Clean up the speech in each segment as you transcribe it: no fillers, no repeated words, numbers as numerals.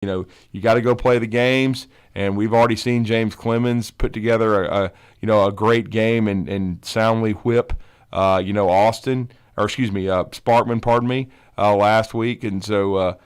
You got to go play the games, and we've already seen James Clemens put together a great game and soundly whip Sparkman, last week, and so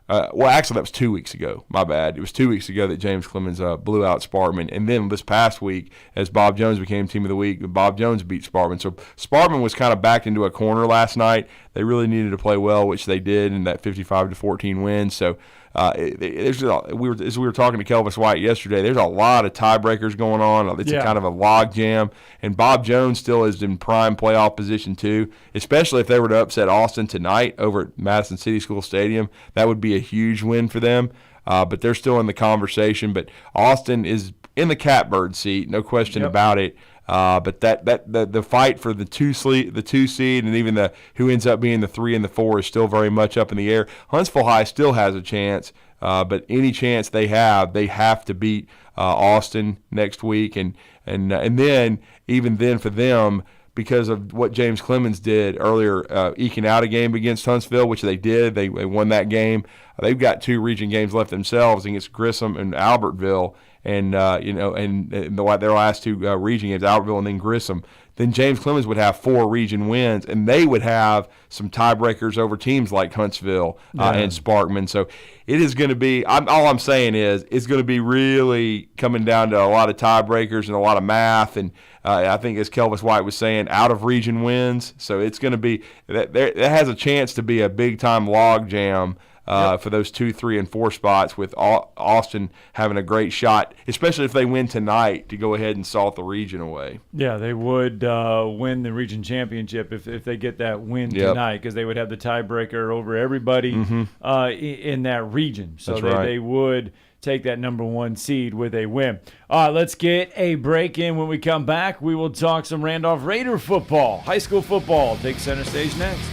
well, actually, that was 2 weeks ago. My bad. It was 2 weeks ago that James Clemens blew out Sparkman. And then this past week, as Bob Jones became Team of the Week, Bob Jones beat Sparkman. So Sparkman was kind of backed into a corner last night. They really needed to play well, which they did in that 55-14 win. So as we were talking to Kelvis White yesterday, there's a lot of tiebreakers going on. It's kind of a log jam. And Bob Jones still is in prime playoff position too, especially if they were to upset Austin tonight over at Madison City School Stadium. That would be a huge win for them. But they're still in the conversation. But Austin is in the catbird seat, no question about it. But the fight for the two seed and even who ends up being the 3 and the 4 is still very much up in the air. Huntsville High still has a chance, but any chance they have to beat Austin next week, and then even then for them, because of what James Clemens did earlier, eking out a game against Huntsville, which they did. They won that game. They've got 2 region games left themselves against Grissom and Albertville, and their last 2 region games, Albertville and then Grissom. Then James Clemens would have 4 region wins, and they would have some tiebreakers over teams like Huntsville and Sparkman. So it is going to be. All I'm saying is it's going to be really coming down to a lot of tiebreakers and a lot of math. And I think, as Kelvis White was saying, out of region wins. So it's going to be that has a chance to be a big time log jam. For those 2, 3, and 4 spots, with Austin having a great shot, especially if they win tonight, to go ahead and salt the region away. Yeah, they would win the region championship if they get that win tonight, because they would have the tiebreaker over everybody in that region. So they would take that number 1 seed with a win. All right, let's get a break in. When we come back, we will talk some Randolph Raider football, high school football. Take center stage next.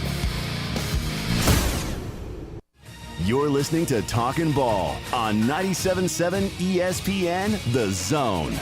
You're listening to Talkin' Ball on 97.7 ESPN, The Zone.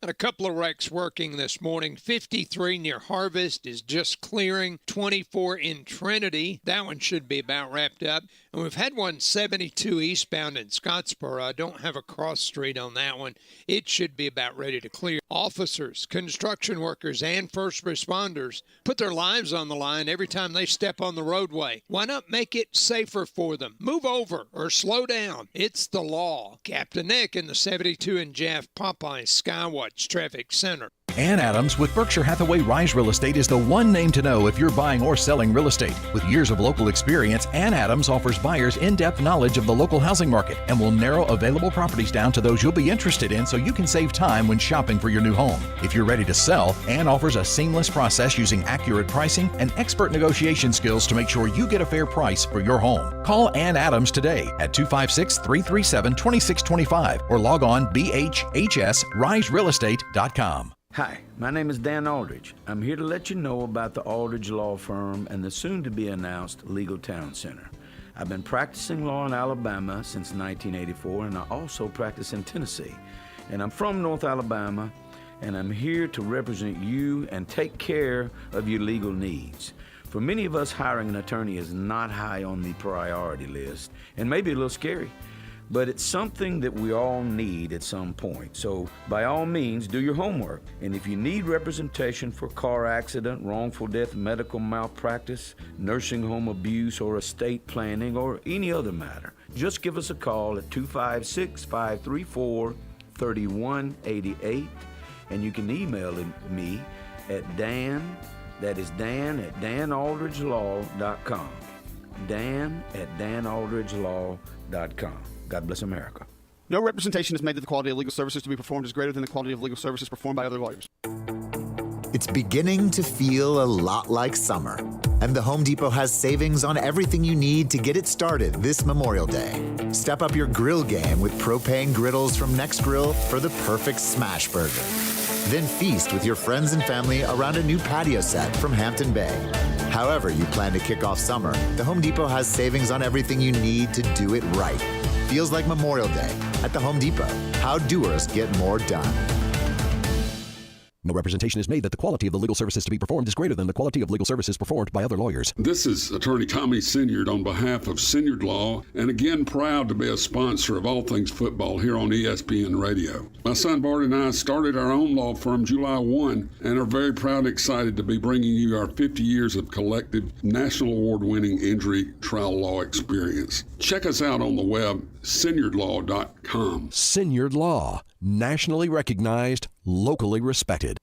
And a couple of wrecks working this morning. 53 near Harvest is just clearing. 24 in Trinity. That one should be about wrapped up. And we've had one 72 eastbound in Scottsboro. I don't have a cross street on that one. It should be about ready to clear. Officers, construction workers, and first responders put their lives on the line every time they step on the roadway. Why not make it safer for them? Move over or slow down. It's the law. Captain Nick in the 72 and Jeff Popeye Skywatch Traffic Center. Ann Adams with Berkshire Hathaway Rise Real Estate is the one name to know if you're buying or selling real estate. With years of local experience, Ann Adams offers buyers in-depth knowledge of the local housing market and will narrow available properties down to those you'll be interested in, so you can save time when shopping for your new home. If you're ready to sell, Ann offers a seamless process using accurate pricing and expert negotiation skills to make sure you get a fair price for your home. Call Ann Adams today at 256-337-2625 or log on bhhsriserealestate.com. Hi, my name is Dan Aldridge. I'm here to let you know about the Aldridge Law Firm and the soon-to-be-announced Legal Town Center. I've been practicing law in Alabama since 1984, and I also practice in Tennessee. And I'm from North Alabama, and I'm here to represent you and take care of your legal needs. For many of us, hiring an attorney is not high on the priority list, and maybe a little scary. But it's something that we all need at some point. So by all means, do your homework. And if you need representation for car accident, wrongful death, medical malpractice, nursing home abuse, or estate planning, or any other matter, just give us a call at 256-534-3188. And you can email me at Dan, that is Dan at danaldridgelaw.com. Dan at danaldridgelaw.com. God bless America. No representation is made that the quality of legal services to be performed is greater than the quality of legal services performed by other lawyers. It's beginning to feel a lot like summer, and the Home Depot has savings on everything you need to get it started this Memorial Day. Step up your grill game with propane griddles from NextGrill for the perfect smash burger. Then feast with your friends and family around a new patio set from Hampton Bay. However you plan to kick off summer, the Home Depot has savings on everything you need to do it right. Feels like Memorial Day at the Home Depot. How doers get more done. No representation is made that the quality of the legal services to be performed is greater than the quality of legal services performed by other lawyers. This is Attorney Tommy Sinyard on behalf of Sinyard Law, and again proud to be a sponsor of All Things Football here on ESPN Radio. My son Bart and I started our own law firm July 1 and are very proud and excited to be bringing you our 50 years of collective national award-winning injury trial law experience. Check us out on the web, sinyardlaw.com. Sinyard Law, nationally recognized, locally respected.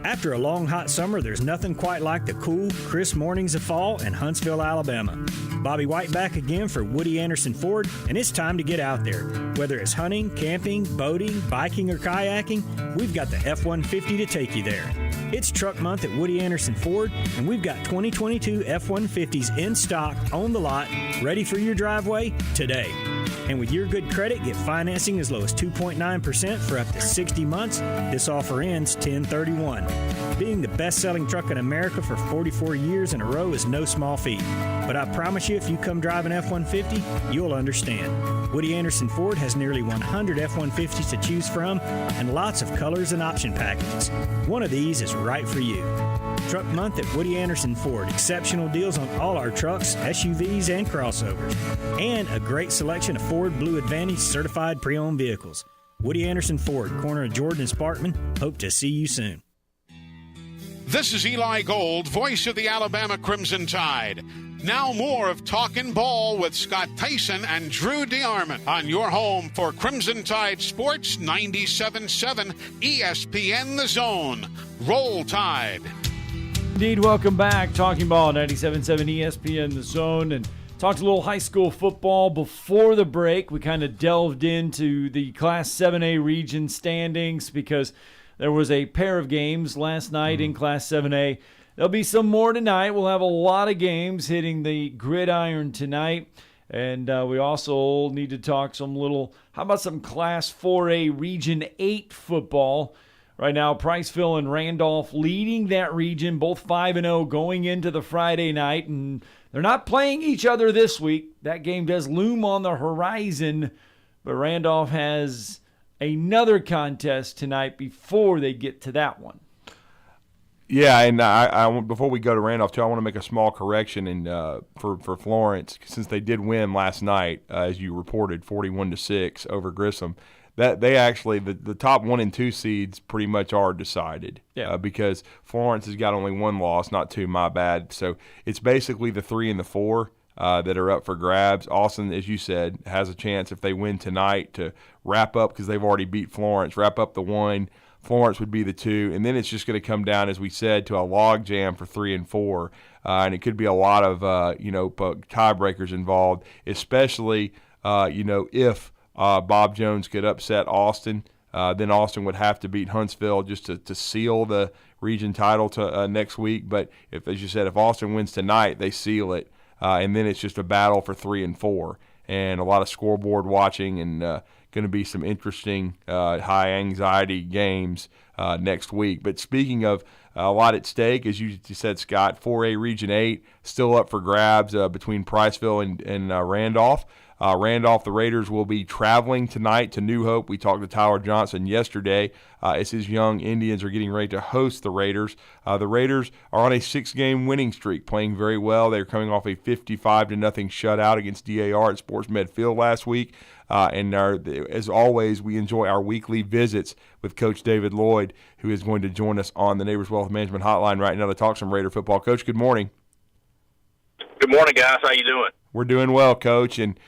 After a long, hot summer, there's nothing quite like the cool, crisp mornings of fall in Huntsville, Alabama. Bobby White back again for Woody Anderson Ford, and it's time to get out there. Whether it's hunting, camping, boating, biking, or kayaking, we've got the F-150 to take you there. It's Truck Month at Woody Anderson Ford, and we've got 2022 F-150s in stock on the lot, ready for your driveway today. And with your good credit, get financing as low as 2.9% for up to 60 months. This offer ends 10/31. Being the best-selling truck in America for 44 years in a row is no small feat. But I promise you, if you come drive an F-150, you'll understand. Woody Anderson Ford has nearly 100 F-150s to choose from and lots of colors and option packages. One of these is right for you. Truck Month at Woody Anderson Ford. Exceptional deals on all our trucks, SUVs, and crossovers. And a great selection of Ford Blue Advantage certified pre-owned vehicles. Woody Anderson Ford, corner of Jordan and Sparkman. Hope to see you soon. This is Eli Gold, voice of the Alabama Crimson Tide. Now more of Talkin' Ball with Scott Theisen and Drew DeArmond on your home for Crimson Tide Sports 97.7 ESPN The Zone. Roll Tide. Indeed, welcome back. Talking Ball, 97.7 ESPN The Zone, and talked a little high school football before the break. We kind of delved into the Class 7A region standings because there was a pair of games last night in Class 7A. There'll be some more tonight. We'll have a lot of games hitting the gridiron tonight. And we also need to talk how about some Class 4A Region 8 football? Right now, Priceville and Randolph leading that region, both 5-0 going into the Friday night. And they're not playing each other this week. That game does loom on the horizon. But Randolph has another contest tonight before they get to that one. Yeah, and I before we go to Randolph, too, I want to make a small correction for Florence, since they did win last night, as you reported, 41-6 over Grissom. That they actually the top 1 and 2 seeds pretty much are decided. Yeah. Because Florence has got only one loss, not two. My bad. So it's basically the 3 and the 4 that are up for grabs. Austin, as you said, has a chance if they win tonight to wrap up, because they've already beat Florence. Wrap up the 1. Florence would be the 2, and then it's just going to come down, as we said, to a log jam for 3 and 4, and it could be a lot of tiebreakers involved, especially if Bob Jones could upset Austin. Then Austin would have to beat Huntsville just to seal the region title to next week. But as you said, if Austin wins tonight, they seal it, and then it's just a battle for 3 and 4, and a lot of scoreboard watching and. Going to be some interesting high anxiety games next week. But speaking of a lot at stake, as you said, Scott, 4A Region 8 still up for grabs between Priceville and Randolph. Randolph, the Raiders will be traveling tonight to New Hope. We talked to Tyler Johnson yesterday as his young Indians are getting ready to host the Raiders. The Raiders are on a 6-game winning streak, playing very well. They're coming off a 55-0 shutout against DAR at Sports Med Field last week. And as always, we enjoy our weekly visits with Coach David Lloyd, who is going to join us on the Neighbors Wealth Management Hotline right now to talk some Raider football. Coach, good morning. Good morning, guys. How you doing? We're doing well, Coach. And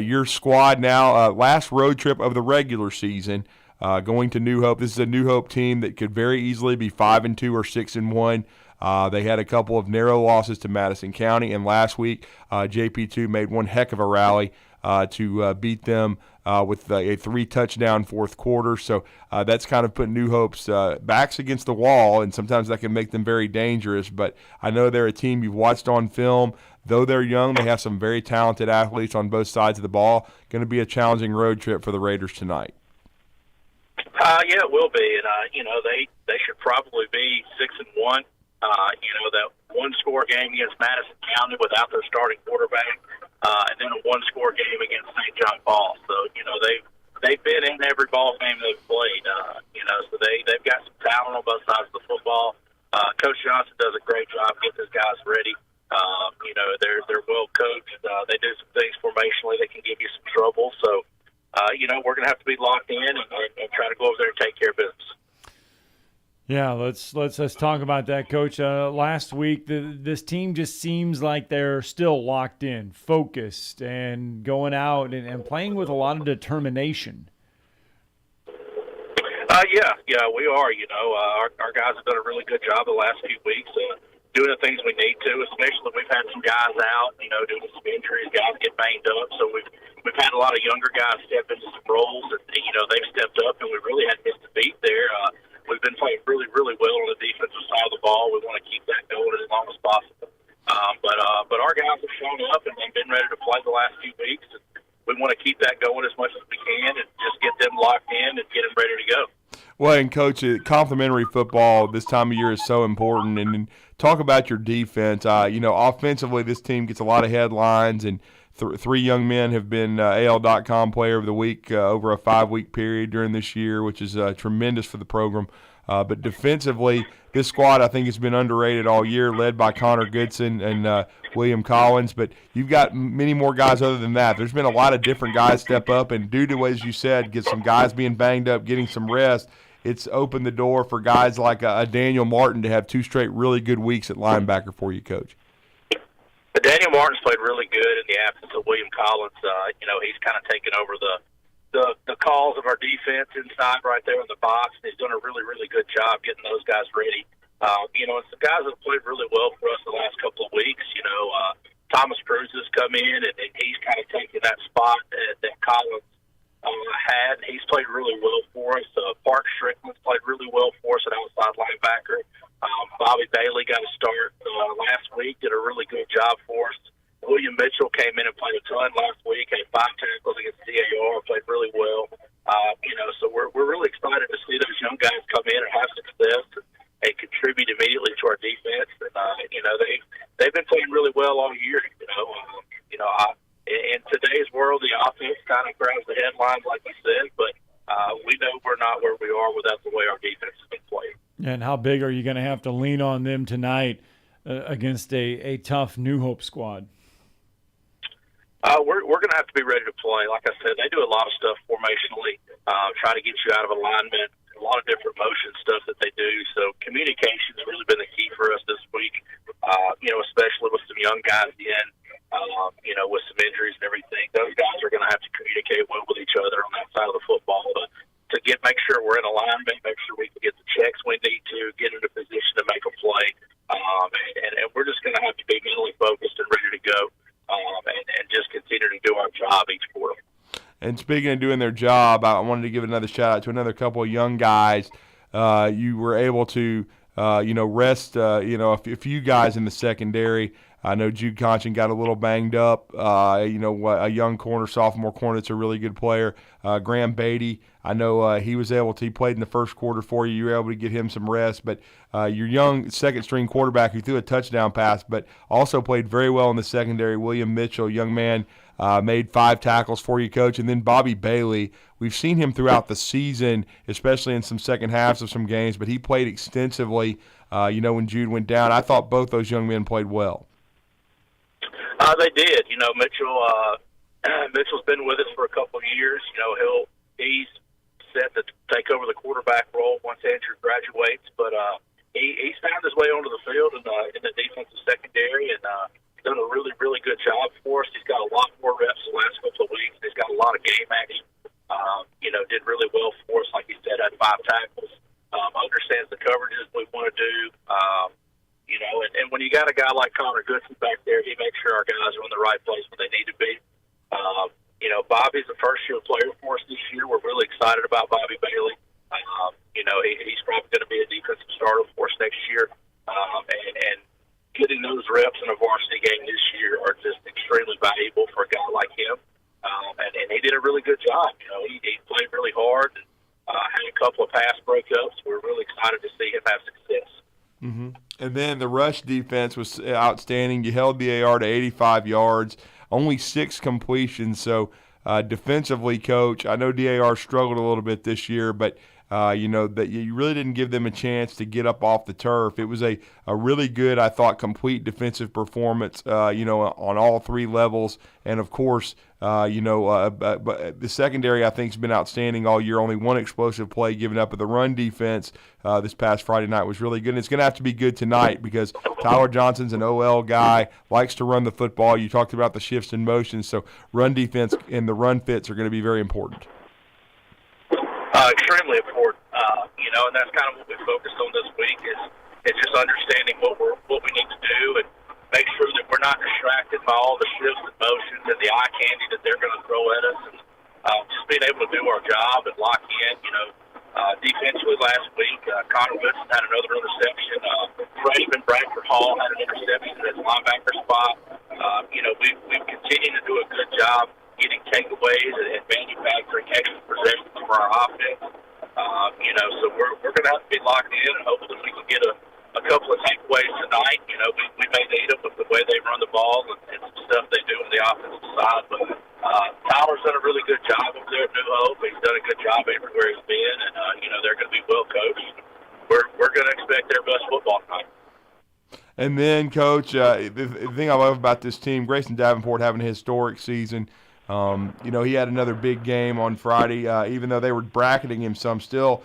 your squad now, last road trip of the regular season, going to New Hope. This is a New Hope team that could very easily be 5-2 or 6-1. They had a couple of narrow losses to Madison County, and last week JP2 made one heck of a rally to beat them with a 3-touchdown fourth quarter. So that's kind of put New Hope's backs against the wall, and sometimes that can make them very dangerous. But I know they're a team you've watched on film. Though they're young, they have some very talented athletes on both sides of the ball. Going to be a challenging road trip for the Raiders tonight. Yeah, it will be. And, they should probably be 6-1. That one-score game against Madison County without their starting quarterback, and then a one-score game against St. John Paul. So, they've been in every ball game they've played. So they've got some talent on both sides of the football. Coach Johnson does a great job getting his guys ready. They're well coached. They do some things formationally that can give you some trouble. So, we're going to have to be locked in and try to go over there and take care of business. Yeah, let's talk about that, Coach. Last week, this team just seems like they're still locked in, focused, and going out and playing with a lot of determination. Yeah, we are. Our guys have done a really good job the last few weeks doing the things we need to. Especially, we've had some guys out, due to some injuries. Guys get banged up, so we've had a lot of younger guys step into some roles, and they've stepped up, and we really hadn't missed a beat there. We've been playing really, really well on the defensive side of the ball. We want to keep that going as long as possible. But our guys have shown up and they've been ready to play the last few weeks. And we want to keep that going as much as we can and just get them locked in and get them ready to go. Well, and Coach, complimentary football this time of year is so important. And talk about your defense. Offensively, this team gets a lot of headlines, and three young men have been AL.com Player of the Week over a 5-week period during this year, which is tremendous for the program. But defensively, this squad, I think, has been underrated all year, led by Connor Goodson and William Collins. But you've got many more guys other than that. There's been a lot of different guys step up, and due to, as you said, get some guys being banged up, getting some rest, it's opened the door for guys like a Daniel Martin to have 2 straight really good weeks at linebacker for you, Coach. Daniel Martin's played really good in the absence of William Collins. He's kind of taken over the calls of our defense inside right there in the box. He's done a really, really good job getting those guys ready. And some guys have played really well for us the last couple of weeks. Thomas Cruz has come in, and he's kind of taken that spot that Collins had. He's played really well for us. Park Strickland's played really well for us at outside linebacker. Bobby Bailey got a start last week, did a really good job for us. William Mitchell came in and played a ton last week, had 5 tackles against DAR, played really well. So we're really excited to see those young guys come in and have success and contribute immediately to our defense. And, they've been playing really well all year. In today's world, the offense kind of grabs the headlines, like you said, but we know we're not where we are without the way our defense has been playing. And how big are you going to have to lean on them tonight against a tough New Hope squad? We're going to have to be ready to play. Like I said, they do a lot of stuff formationally, try to get you out of alignment, a lot of different motion stuff that they do. So communication has really been the key for us this week, especially with some young guys in, with some injuries and everything. Those guys are going to have to communicate well with each other on that side of the football to make sure we're in alignment, make sure we can get the checks we need to, get into position to make a play. And we're just going to have to be mentally focused and ready to go. And just continue to do our job each quarter. And speaking of doing their job, I wanted to give another shout-out to another couple of young guys. You were able to, rest, a few guys in the secondary. I know Jude Conchin got a little banged up. A young sophomore corner that's a really good player. Graham Beatty, I know he played in the first quarter for you. You were able to get him some rest. But your young second-string quarterback who threw a touchdown pass but also played very well in the secondary, William Mitchell, young man, made 5 tackles for you, Coach. And then Bobby Bailey, we've seen him throughout the season, especially in some second halves of some games, but he played extensively, when Jude went down. I thought both those young men played well. They did. Mitchell's been with us for a couple of years. He's set to take over the quarterback role once Andrew graduates, but he's found his way onto the field in the defensive secondary and done a really, really good job for us. He's got a lot more reps the last couple of weeks. He's got a lot of game action. Did really well for us, like you said, had 5 tackles. Understands the coverages we want to do. And when you got a guy like Connor Goodson back there, he makes sure our guys are in the right place where they need to be. Bobby's a first-year player for us this year. We're really excited about Bobby Bailey. He's probably going to be a defensive starter for us next year. And getting those reps in a varsity game this year are just extremely valuable for a guy like him. And he did a really good job. He played really hard and had a couple of pass breakups. We're really excited to see him have success. Mm-hmm. And then the rush defense was outstanding. You held the AR to 85 yards, only 6 completions. So defensively, Coach, I know DAR struggled a little bit this year, but that you really didn't give them a chance to get up off the turf. It was a really good, I thought, complete defensive performance, on all three levels. And, of course, but the secondary, I think, has been outstanding all year. Only one explosive play given up, but the run defense this past Friday night was really good. And it's going to have to be good tonight because Tyler Johnson's an OL guy, likes to run the football. You talked about the shifts in motion, so run defense and the run fits are going to be very important. Extremely important, and that's kind of what we focused on this week is just understanding what we need to do and make sure that we're not distracted by all the shifts and motions and the eye candy that they're going to throw at us, and just being able to do our job and lock in. Defensively last week, Connor Woodson had another interception. Freshman Bradford Hall had an interception at his linebacker spot. We've continued to do a good job getting takeaways and manufacturing extra possessions for our offense. So we're going to have to be locked in, and hopefully we can get a couple of takeaways tonight. We may need them with the way they run the ball and some stuff they do on the offensive side. But Tyler's done a really good job over there at New Hope. He's done a good job everywhere he's been, and they're going to be well coached. We're going to expect their best football tonight. And then, Coach, the thing I love about this team, Grayson Davenport having a historic season. He had another big game on Friday. Even though they were bracketing him some, still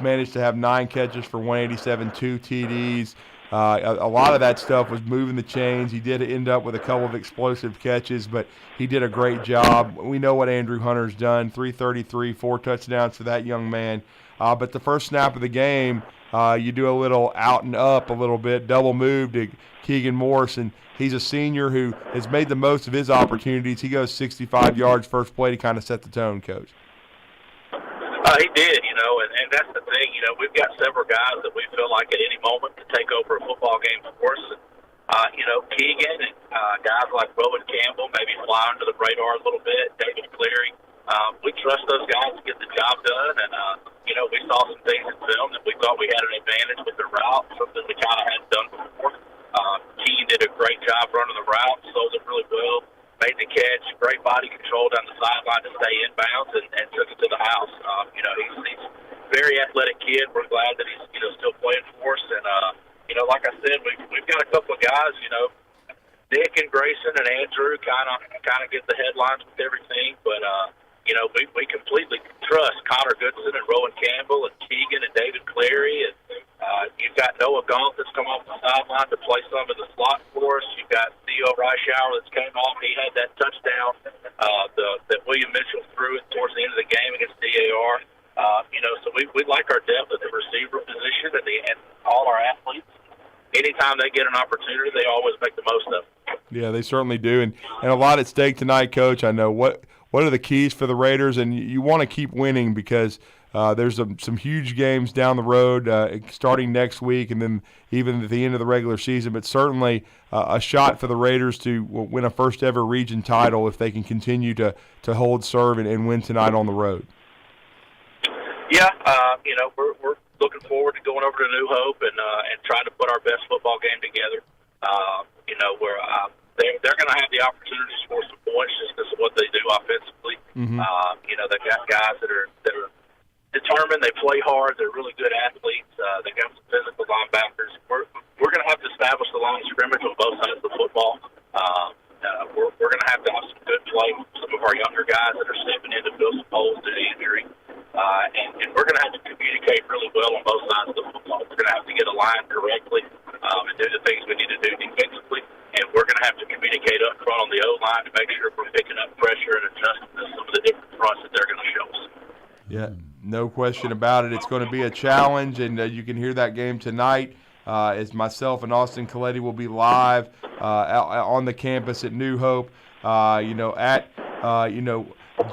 managed to have 9 catches for 187, 2 TDs. A lot of that stuff was moving the chains. He did end up with a couple of explosive catches, but he did a great job. We know what Andrew Hunter's done, 333, 4 touchdowns for that young man. But the first snap of the game, you do a little out and up a little bit, double move to Keegan Morris, and he's a senior who has made the most of his opportunities. He goes 65 yards first play to kind of set the tone, Coach. He did, and that's the thing. We've got several guys that we feel like at any moment can take over a football game for us. Keegan and guys like Rowan Campbell maybe fly under the radar a little bit, David Cleary. We trust those guys to get the job done, and, we saw some things in film that we thought we had an advantage with the route, something we kind of hadn't done before. Keegan did a great job running the route, sold it really well, made the catch, great body control down the sideline to stay inbounds, and took it to the house. He's a very athletic kid. We're glad that he's still playing for us, and like I said, we've got a couple of guys. Nick and Grayson and Andrew kind of get the headlines with everything, but we completely trust Connor Goodson and Rowan Campbell and Keegan and David Cleary, and you've got Noah Gaunt that's come off the sideline to play some of the slot for us. You've got Theo Reischauer that's came off. He had that touchdown that William Mitchell threw it towards the end of the game against DAR. So we like our depth at the receiver position and all our athletes. Anytime they get an opportunity, they always make the most of it. Yeah, they certainly do, and a lot at stake tonight, Coach. I know what are the keys for the Raiders, and you want to keep winning because there's some huge games down the road starting next week and then even at the end of the regular season, but certainly a shot for the Raiders to win a first-ever region title if they can continue to hold serve and win tonight on the road. Yeah, we're looking forward to going over to New Hope and trying to put our best football game together. They're going to have the opportunity to score some points just because of what they do offensively. Mm-hmm. They've got guys that are determined. They play hard. They're really good athletes. They got some physical linebackers. We're going to have to establish the line of scrimmage on both sides of the football. We're going to have some good play with some of our younger guys that are stepping in to fill some holes due to injury. And we're going to have to communicate really well on both sides of the football. We're going to have to get aligned correctly and do the things we need to do defensively. And we're going to have to communicate up front on the O-line to make sure we're picking up pressure and adjusting to some of the different fronts that they're going to show us. Yeah, no question about it. It's going to be a challenge, and you can hear that game tonight as myself and Austin Coletti will be live on the campus at New Hope, at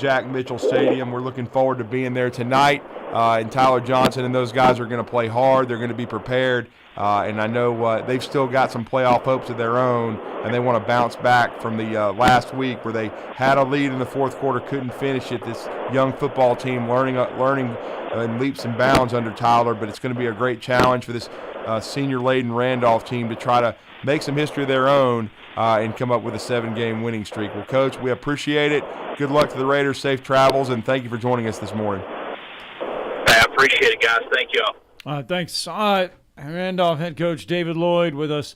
Jack Mitchell Stadium. We're looking forward to being there tonight, and Tyler Johnson and those guys are going to play hard. They're going to be prepared. And I know they've still got some playoff hopes of their own, and they want to bounce back from the last week where they had a lead in the fourth quarter, couldn't finish it. This young football team learning in leaps and bounds under Tyler, but it's going to be a great challenge for this senior-laden Randolph team to try to make some history of their own and come up with a 7-game winning streak. Well, Coach, we appreciate it. Good luck to the Raiders, safe travels, and thank you for joining us this morning. I Appreciate it, guys. Thank y'all. Thanks. Randolph head coach David Lloyd with us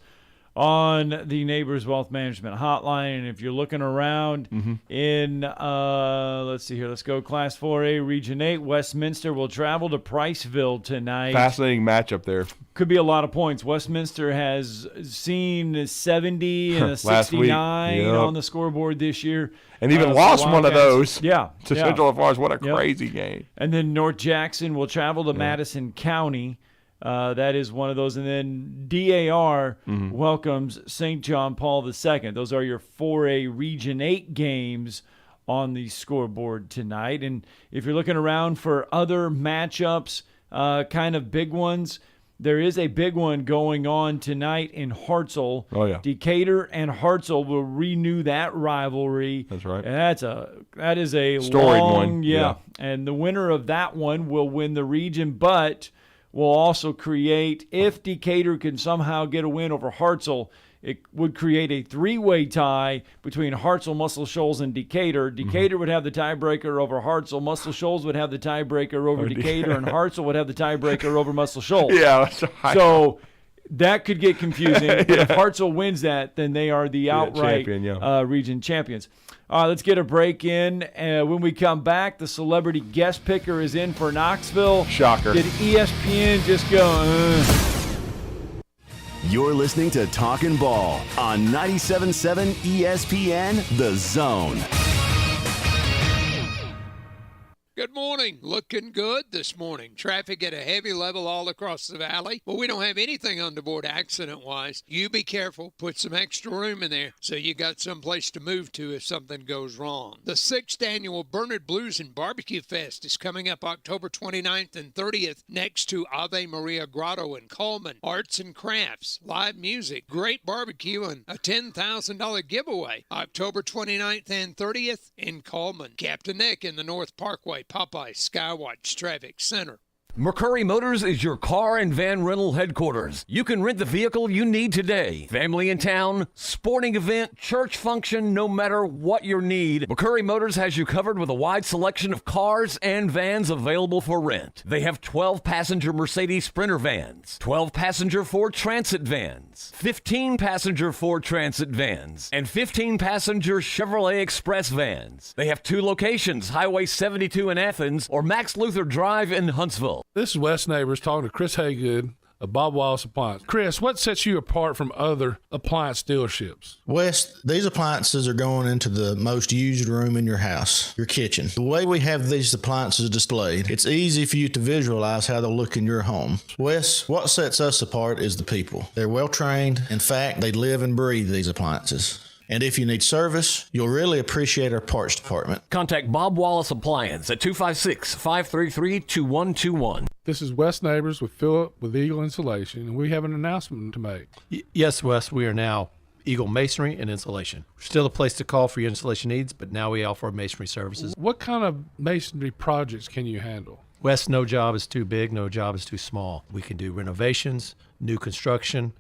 on the Neighbors Wealth Management Hotline. And if you're looking around in, let's see here, let's go Class 4A Region 8, Westminster will travel to Priceville tonight. Fascinating matchup there. Could be a lot of points. Westminster has seen 70 and a 69 on the scoreboard this year. And even lost one of those to Central Forest. What a crazy game. And then North Jackson will travel to Madison County. That is one of those. And then DAR welcomes St. John Paul II. Those are your 4A Region 8 games on the scoreboard tonight. And if you're looking around for other matchups, kind of big ones, there is a big one going on tonight in Hartselle. Oh, yeah. Decatur and Hartselle will renew that rivalry. That's right. And that is a storied long one. Yeah. And the winner of that one will win the region, but will also create, if Decatur can somehow get a win over Hartselle, it would create a three-way tie between Hartselle, Muscle Shoals, and Decatur. Decatur would have the tiebreaker over Hartselle. Muscle Shoals would have the tiebreaker over Decatur, and Hartselle would have the tiebreaker over Muscle Shoals. Yeah, that's right. So that could get confusing. But if Hartselle wins that, then they are the outright region champions. All right, let's get a break in. When we come back, the celebrity guest picker is in for Knoxville. Shocker. Did ESPN just go, You're listening to Talkin' Ball on 97.7 ESPN, The Zone. Good morning. Looking good this morning. Traffic at a heavy level all across the valley. But we don't have anything on the board accident-wise. You be careful. Put some extra room in there so you got someplace to move to if something goes wrong. The 6th annual Bernard Blues and Barbecue Fest is coming up October 29th and 30th next to Ave Maria Grotto in Coleman. Arts and crafts, live music, great barbecue, and a $10,000 giveaway. October 29th and 30th in Coleman. Captain Nick in the North Parkway. Popeye Skywatch Traffic Center. McCurry Motors is your car and van rental headquarters. You can rent the vehicle you need today. Family in town, sporting event, church function, no matter what your need, McCurry Motors has you covered with a wide selection of cars and vans available for rent. They have 12-passenger Mercedes Sprinter vans, 12-passenger Ford Transit vans, 15-passenger Ford Transit vans, and 15-passenger Chevrolet Express vans. They have 2 locations, Highway 72 in Athens or Max Luther Drive in Huntsville. This is Wes Neighbors talking to Chris Haygood of Bob Wallace Appliance. Chris, what sets you apart from other appliance dealerships? Wes, these appliances are going into the most used room in your house, your kitchen. The way we have these appliances displayed, it's easy for you to visualize how they'll look in your home. Wes, what sets us apart is the people. They're well trained. In fact, they live and breathe these appliances. And if you need service, you'll really appreciate our parts department. Contact Bob Wallace Appliance at 256-533-2121. This is Wes Neighbors with Philip with Eagle Insulation, and we have an announcement to make. Yes, Wes, we are now Eagle Masonry and Insulation. We're still a place to call for your installation needs, but now we offer masonry services. What kind of masonry projects can you handle? Wes, no job is too big, no job is too small. We can do renovations, new construction,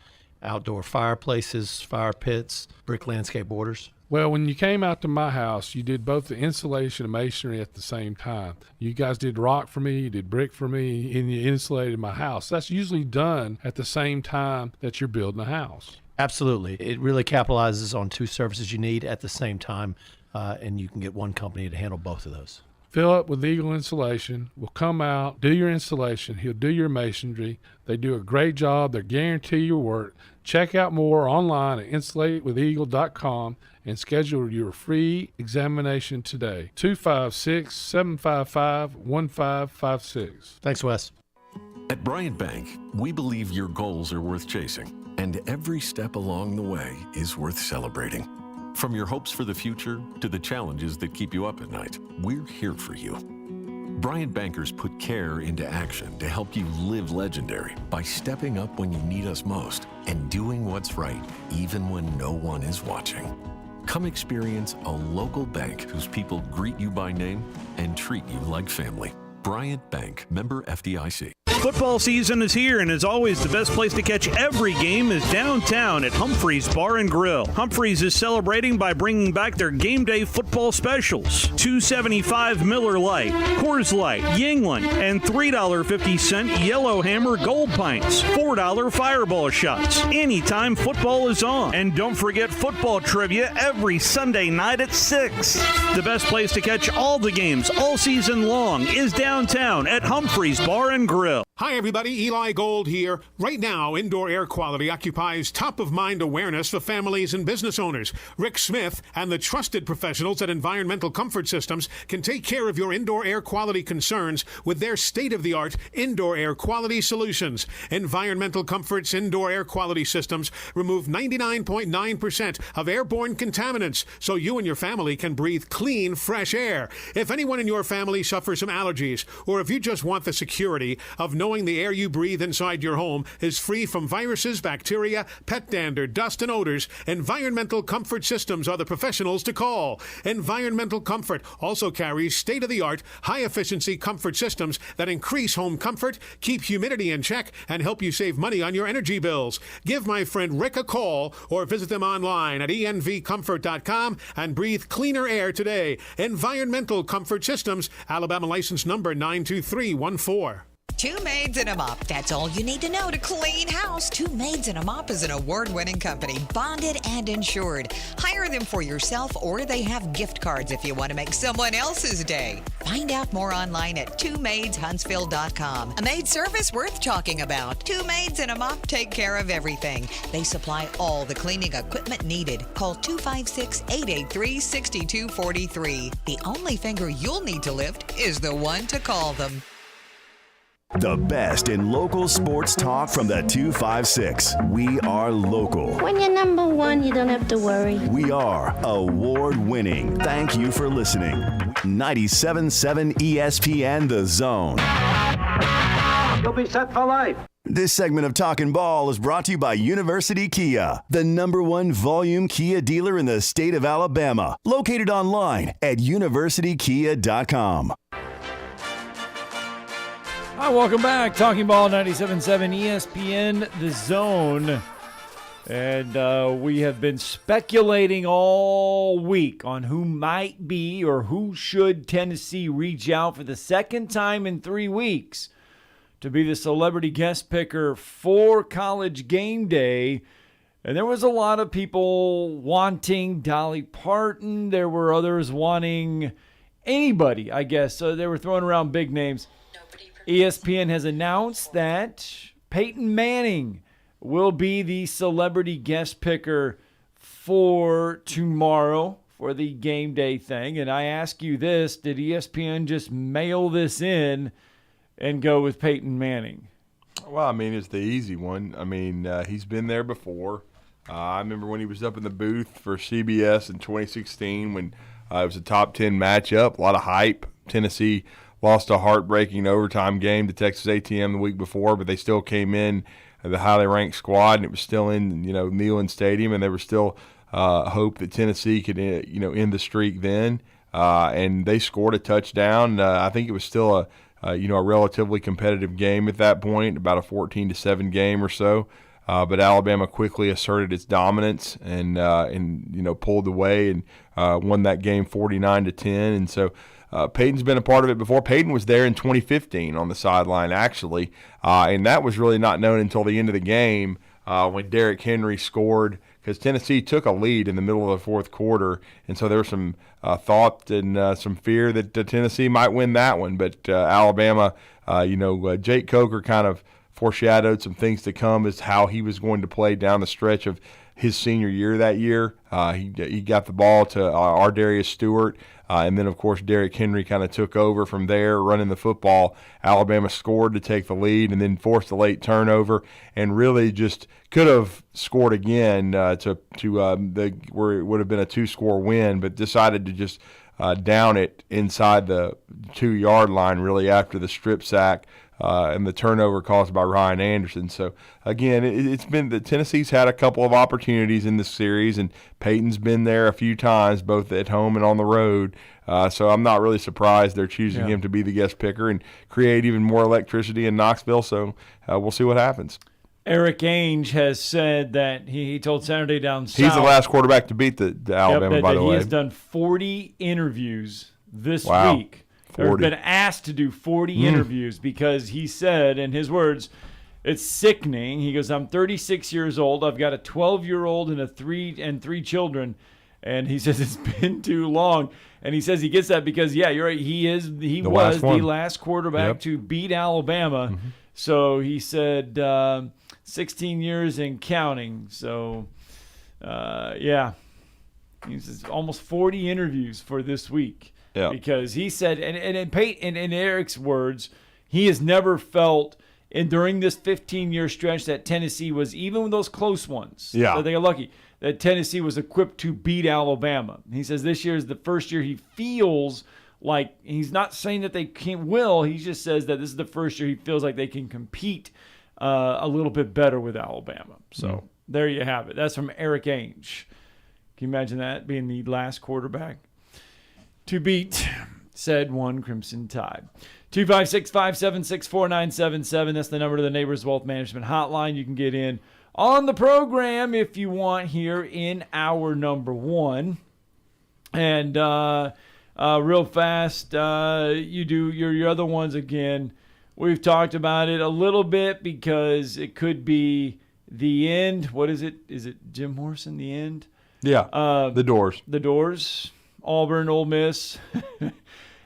outdoor fireplaces, fire pits, brick landscape borders. Well, when you came out to my house, you did both the insulation and masonry at the same time. You guys did rock for me, you did brick for me, and you insulated my house. That's usually done at the same time that you're building a house. Absolutely. It really capitalizes on 2 services you need at the same time, and you can get one company to handle both of those. Philip with Eagle Insulation will come out, do your installation. He'll do your masonry. They do a great job. They guarantee your work. Check out more online at insulatewitheagle.com and schedule your free examination today. 256-755-1556. Thanks, Wes. At Bryant Bank, we believe your goals are worth chasing, and every step along the way is worth celebrating. From your hopes for the future to the challenges that keep you up at night, we're here for you. Bryant Bankers put care into action to help you live legendary by stepping up when you need us most and doing what's right even when no one is watching. Come experience a local bank whose people greet you by name and treat you like family. Bryant Bank, member FDIC. Football season is here, and as always, the best place to catch every game is downtown at Humphreys Bar and Grill. Humphreys is celebrating by bringing back their game day football specials. $2.75 Miller Lite, Coors Light, Yingling, and $3.50 Yellowhammer Gold Pints. $4 Fireball shots. Anytime football is on. And don't forget football trivia every Sunday night at 6. The best place to catch all the games all season long is downtown at Humphreys Bar and Grill. Hi, everybody. Eli Gold here. Right now, indoor air quality occupies top-of-mind awareness for families and business owners. Rick Smith and the trusted professionals at Environmental Comfort Systems can take care of your indoor air quality concerns with their state-of-the-art indoor air quality solutions. Environmental Comfort's indoor air quality systems remove 99.9% of airborne contaminants so you and your family can breathe clean, fresh air. If anyone in your family suffers from allergies, or if you just want the security of knowing the air you breathe inside your home is free from viruses, bacteria, pet dander, dust, and odors, Environmental Comfort Systems are the professionals to call. Environmental Comfort also carries state-of-the-art, high-efficiency comfort systems that increase home comfort, keep humidity in check, and help you save money on your energy bills. Give my friend Rick a call or visit them online at envcomfort.com and breathe cleaner air today. Environmental Comfort Systems, Alabama license number 92314. Two Maids and a Mop. That's all you need to know to clean house. Two Maids and a Mop is an award-winning company, bonded and insured. Hire them for yourself, or they have gift cards if you want to make someone else's day. Find out more online at twomaidshuntsville.com. A maid service worth talking about. Two Maids and a Mop take care of everything. They supply all the cleaning equipment needed. Call 256-883-6243. The only finger you'll need to lift is the one to call them. The best in local sports talk from the 256. We are local. When you're number one, you don't have to worry. We are award-winning. Thank you for listening. 97.7 ESPN The Zone. You'll be set for life. This segment of Talkin' Ball is brought to you by University Kia, the #1 volume Kia dealer in the state of Alabama. Located online at universitykia.com. Hi, welcome back. Talking Ball 97.7 ESPN The Zone. And we have been speculating all week on who might be or who should Tennessee reach out for the second time in 3 weeks to be the celebrity guest picker for College Game Day. And there was a lot of people wanting Dolly Parton. There were others wanting anybody, I guess. So they were throwing around big names. ESPN has announced that Peyton Manning will be the celebrity guest picker for tomorrow for the game day thing. And I ask you this, did ESPN just mail this in and go with Peyton Manning? Well, I mean, it's the easy one. I mean, he's been there before. I remember when he was up in the booth for CBS in 2016 when it was a top 10 matchup, a lot of hype. Tennessee lost a heartbreaking overtime game to Texas A&M the week before, but they still came in the highly ranked squad, and it was still in Neyland Stadium, and there was still hope that Tennessee could end the streak then. And they scored a touchdown. I think it was still a relatively competitive game at that point, about a 14-7 game or so. But Alabama quickly asserted its dominance and pulled away and won that game 49-10. And so Peyton's been a part of it before. Peyton was there in 2015 on the sideline, actually, and that was really not known until the end of the game when Derrick Henry scored, because Tennessee took a lead in the middle of the fourth quarter, and so there was some thought and some fear that Tennessee might win that one. But Alabama, Jake Coker kind of foreshadowed some things to come as how he was going to play down the stretch of his senior year that year. He got the ball to Ardarius Stewart, and then, of course, Derrick Henry kind of took over from there, running the football. Alabama scored to take the lead and then forced a late turnover and really just could have scored again where it would have been a 2-score win, but decided to just down it inside the 2-yard line really after the strip sack and the turnover caused by Ryan Anderson. So, again, it's been that Tennessee's had a couple of opportunities in this series, and Peyton's been there a few times, both at home and on the road. So I'm not really surprised they're choosing him to be the guest picker and create even more electricity in Knoxville. So we'll see what happens. Eric Ainge has said that he told Saturday Down South. He's the last quarterback to beat the Alabama, by the way. He has done 40 interviews this week. 40. Or been asked to do 40 interviews because he said, in his words, it's sickening. He goes, I'm 36 years old. I've got a 12-year-old and three children. And he says it's been too long. And he says he gets that because, yeah, you're right. He was the last quarterback to beat Alabama. Mm-hmm. So he said 16 years and counting. So, yeah. He says almost 40 interviews for this week. Yeah. Because he said, and in Eric's words, he has never felt, and during this 15-year stretch that Tennessee was, even with those close ones, that they got lucky, that Tennessee was equipped to beat Alabama. He says this year is the first year he feels like, he's not saying that they will, he just says that this is the first year he feels like they can compete a little bit better with Alabama. So there you have it. That's from Eric Ainge. Can you imagine that, being the last quarterback to beat said one Crimson Tide? 256-576-4977. That's the number to the Neighbors Wealth Management Hotline. You can get in on the program if you want here in hour number one. And real fast, you do your other ones again. We've talked about it a little bit because it could be the end. What is it? Is it Jim Morrison, the end? Yeah, the Doors. The Doors. Auburn, Ole Miss.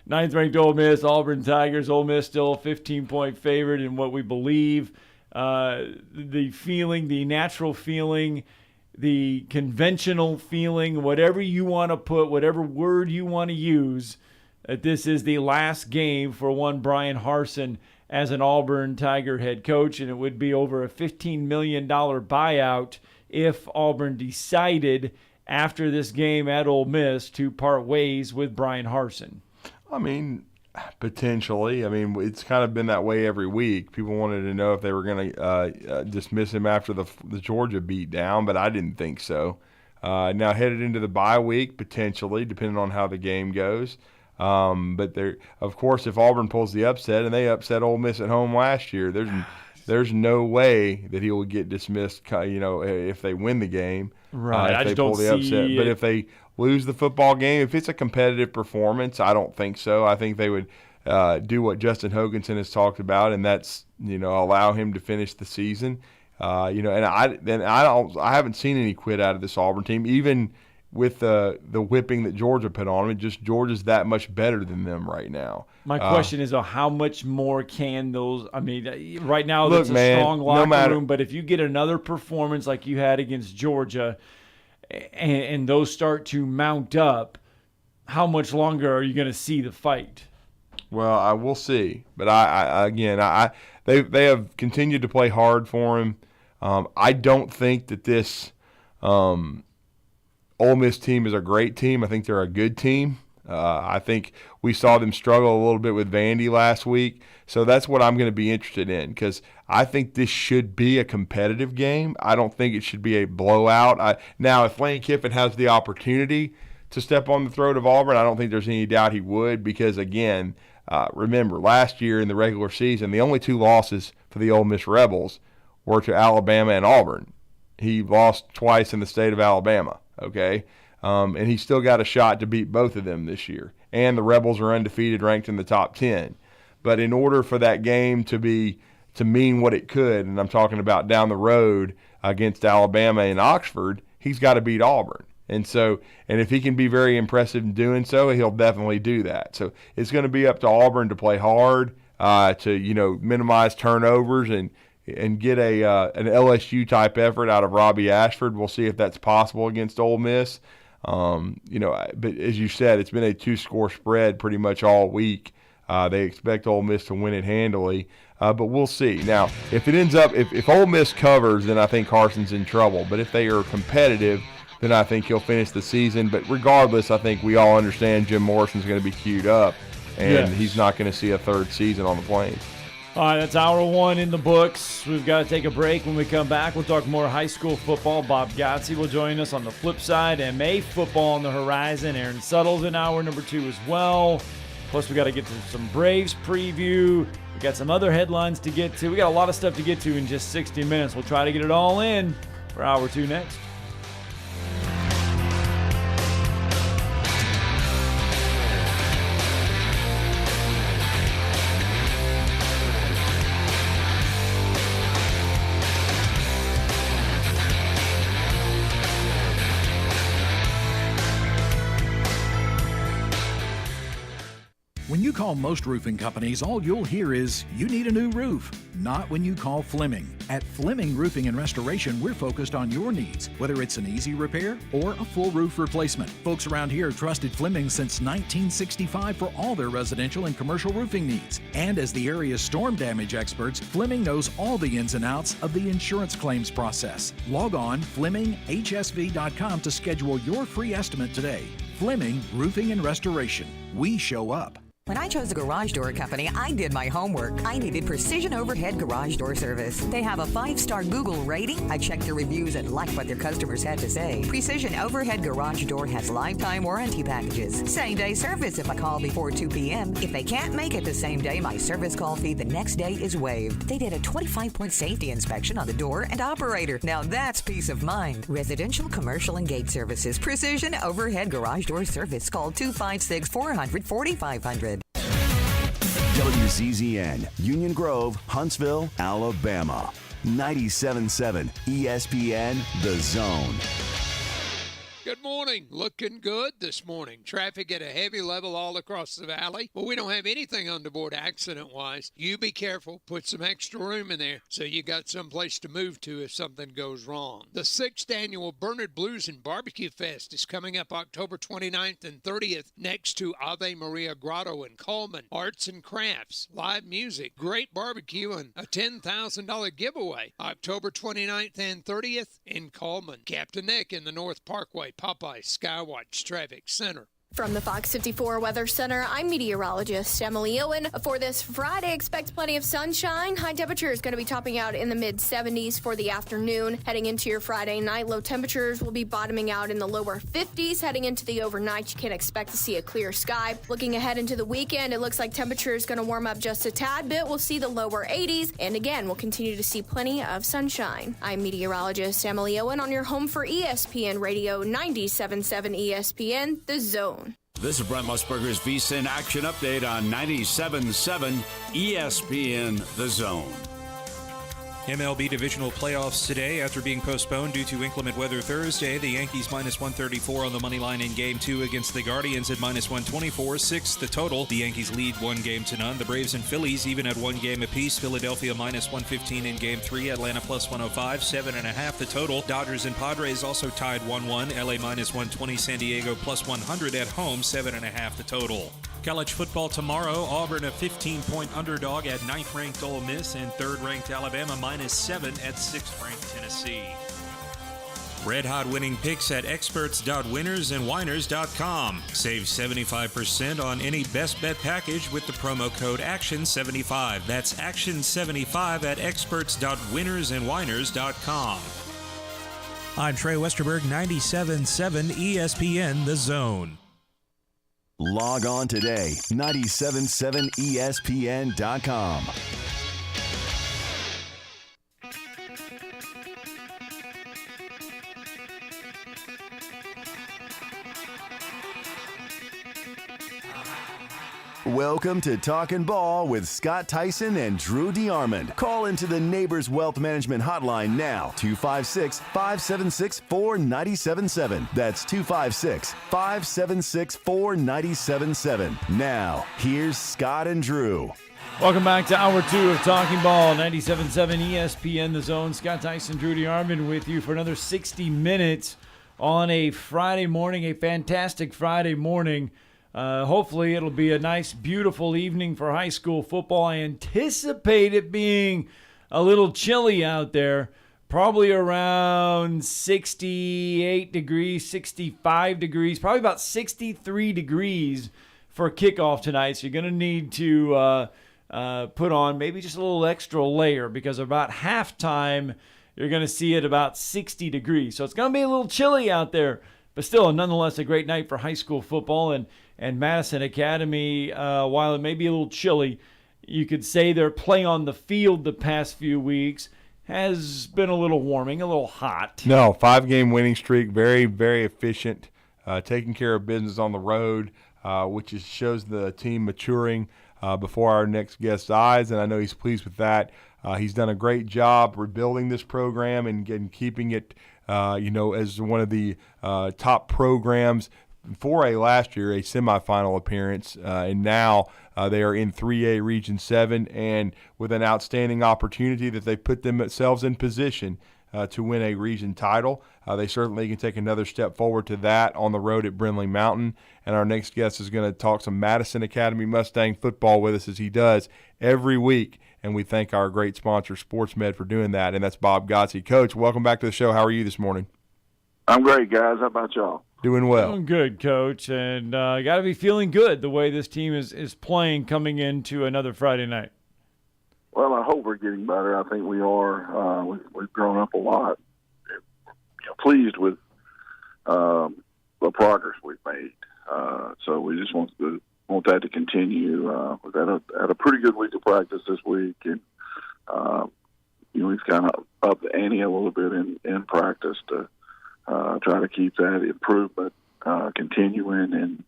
9th-ranked Ole Miss, Auburn Tigers. Ole Miss still a 15-point favorite in what we believe. The feeling, the natural feeling, the conventional feeling, whatever you want to put, whatever word you want to use, that this is the last game for one Brian Harsin as an Auburn Tiger head coach, and it would be over a $15 million buyout if Auburn decided after this game at Ole Miss to part ways with Brian Harsin. I mean, potentially. I mean, it's kind of been that way every week. People wanted to know if they were going to dismiss him after the Georgia beat down, but I didn't think so. Now, headed into the bye week, potentially, depending on how the game goes. But of course, if Auburn pulls the upset, and they upset Ole Miss at home last year, there's no way that he will get dismissed, if they win the game. Right. If I they just don't pull the upset. see But it. if they lose the football game, if it's a competitive performance, I don't think so. I think they would do what Justin Hoganson has talked about, and that's allow him to finish the season. And I haven't seen any quit out of this Auburn team, even with the whipping that Georgia put on them. Just Georgia's that much better than them right now. My question is, how much more can those? I mean, right now Look, that's a man, strong locker no matter, room, but if you get another performance like you had against Georgia, and those start to mount up, how much longer are you going to see the fight? Well, I will see, but they have continued to play hard for him. I don't think that this Ole Miss team is a great team. I think they're a good team. I think we saw them struggle a little bit with Vandy last week. So that's what I'm going to be interested in, because I think this should be a competitive game. I don't think it should be a blowout. Now, if Lane Kiffin has the opportunity to step on the throat of Auburn, I don't think there's any doubt he would, because, again, remember, last year in the regular season, the only two losses for the Ole Miss Rebels were to Alabama and Auburn. He lost twice in the state of Alabama, okay? And he still got a shot to beat both of them this year. And the Rebels are undefeated, ranked in the top 10. But in order for that game to mean what it could, and I'm talking about down the road against Alabama and Oxford, he's got to beat Auburn. And if he can be very impressive in doing so, he'll definitely do that. So it's going to be up to Auburn to play hard, to minimize turnovers and get an LSU type effort out of Robbie Ashford. We'll see if that's possible against Ole Miss. But as you said, it's been a 2-score spread pretty much all week. They expect Ole Miss to win it handily, but we'll see. Now, if it ends up, if Ole Miss covers, then I think Carson's in trouble. But if they are competitive, then I think he'll finish the season. But regardless, I think we all understand Jim Morrison's going to be queued up, and he's not going to see a third season on the Plains. All right, that's hour one in the books. We've got to take a break. When we come back, we'll talk more high school football. Bob Gotze will join us on the flip side. MA football on the horizon. Aaron Suttle's in hour number 2 as well. Plus, we got to get to some Braves preview. We got some other headlines to get to. We got a lot of stuff to get to in just 60 minutes. We'll try to get it all in for hour 2 next. When you call most roofing companies, all you'll hear is, you need a new roof. Not when you call Fleming. At Fleming Roofing and Restoration, we're focused on your needs, whether it's an easy repair or a full roof replacement. Folks around here have trusted Fleming since 1965 for all their residential and commercial roofing needs. And as the area's storm damage experts, Fleming knows all the ins and outs of the insurance claims process. Log on FlemingHSV.com to schedule your free estimate today. Fleming Roofing and Restoration. We show up. When I chose a garage door company, I did my homework. I needed Precision Overhead Garage Door Service. They have a 5-star Google rating. I checked their reviews and liked what their customers had to say. Precision Overhead Garage Door has lifetime warranty packages. Same-day service if I call before 2 p.m. If they can't make it the same day, my service call fee the next day is waived. They did a 25-point safety inspection on the door and operator. Now that's peace of mind. Residential, commercial, and gate services. Precision Overhead Garage Door Service. Call 256-400-4500. WZZN, Union Grove, Huntsville, Alabama. 97.7 ESPN, The Zone. Good morning. Looking good this morning. Traffic at a heavy level all across the valley. Well, we don't have anything on the board accident-wise. You be careful. Put some extra room in there so you got someplace to move to if something goes wrong. The 6th annual Bernard Blues and Barbecue Fest is coming up October 29th and 30th next to Ave Maria Grotto in Coleman. Arts and crafts, live music, great barbecue, and a $10,000 giveaway. October 29th and 30th in Coleman. Captain Nick in the North Parkway. Popeye Skywatch Traffic Center. From the Fox 54 Weather Center, I'm meteorologist Emily Owen. For this Friday, expect plenty of sunshine. High temperature is going to be topping out in the mid-70s for the afternoon. Heading into your Friday night, low temperatures will be bottoming out in the lower 50s. Heading into the overnight, you can expect to see a clear sky. Looking ahead into the weekend, it looks like temperature is going to warm up just a tad bit. We'll see the lower 80s, and again, we'll continue to see plenty of sunshine. I'm meteorologist Emily Owen on your home for ESPN Radio 97.7 ESPN, The Zone. This is Brent Musburger's VSiN Action Update on 97.7 ESPN The Zone. MLB Divisional Playoffs today after being postponed due to inclement weather Thursday. The Yankees minus 134 on the money line in Game 2 against the Guardians at minus 124. 6 the total. The Yankees lead 1-0. The Braves and Phillies even at 1 game apiece. Philadelphia minus 115 in Game 3. Atlanta plus 105. 7.5 the total. Dodgers and Padres also tied 1-1. LA minus 120. San Diego plus 100 at home. 7.5 the total. College football tomorrow. Auburn a 15-point underdog at 9th-ranked Ole Miss and 3rd-ranked Alabama minus 7 at 6th-ranked Tennessee. Red Hot winning picks at experts.winnersandwiners.com. Save 75% on any best bet package with the promo code ACTION75. That's ACTION75 at experts.winnersandwiners.com. I'm Trey Westerberg, 97.7 ESPN The Zone. Log on today, 977ESPN.com. Welcome to Talkin' Ball with Scott Theisen and Drew DeArmond. Call into the Neighbors Wealth Management Hotline now, 256-576-4977. That's 256-576-4977. Now, here's Scott and Drew. Welcome back to Hour 2 of Talking Ball, 97.7 ESPN The Zone. Scott Theisen, Drew DeArmond with you for another 60 minutes on a Friday morning, a fantastic Friday morning. Hopefully it'll be a nice, beautiful evening for high school football. I anticipate it being a little chilly out there, probably around 68 degrees, 65 degrees, probably about 63 degrees for kickoff tonight. So you're going to need to put on maybe just a little extra layer, because about halftime you're going to see it about 60 degrees. So it's going to be a little chilly out there, but still nonetheless a great night for high school football. And Madison Academy, while it may be a little chilly, you could say their play on the field the past few weeks has been a little warming, a little hot. No, 5-game winning streak, very, very efficient, taking care of business on the road, which shows the team maturing before our next guest's eyes, and I know he's pleased with that. He's done a great job rebuilding this program and keeping it, as one of the top programs. For last year, a semifinal appearance, and now they are in 3A Region 7, and with an outstanding opportunity that they put themselves in position to win a region title. They certainly can take another step forward to that on the road at Brindley Mountain. And our next guest is going to talk some Madison Academy Mustang football with us, as he does every week. And we thank our great sponsor, SportsMed, for doing that, and that's Bob Gotze. Coach, welcome back to the show. How are you this morning? I'm great, guys. How about y'all? Doing well. Doing good, Coach. And got to be feeling good the way this team is playing coming into another Friday night. Well, I hope we're getting better. I think we are. We've grown up a lot. Pleased with the progress we've made. So we just want that to continue. We've had a pretty good week of practice this week, and we've kind of upped the ante a little bit in practice to try to keep that improvement continuing and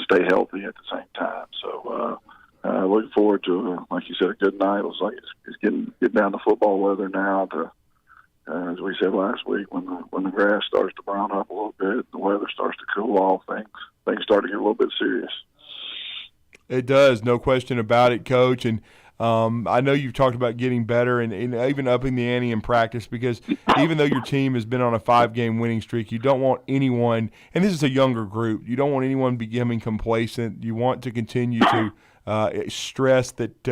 stay healthy at the same time. So looking forward to, like you said, a good night. It looks like it's getting down to football weather now. As we said last week, when the grass starts to brown up a little bit, the weather starts to cool off, things start to get a little bit serious. It does, no question about it, Coach. And I know you've talked about getting better and even upping the ante in practice, because even though your team has been on a 5-game winning streak, you don't want anyone, and this is a younger group, you don't want anyone becoming complacent. You want to continue to stress that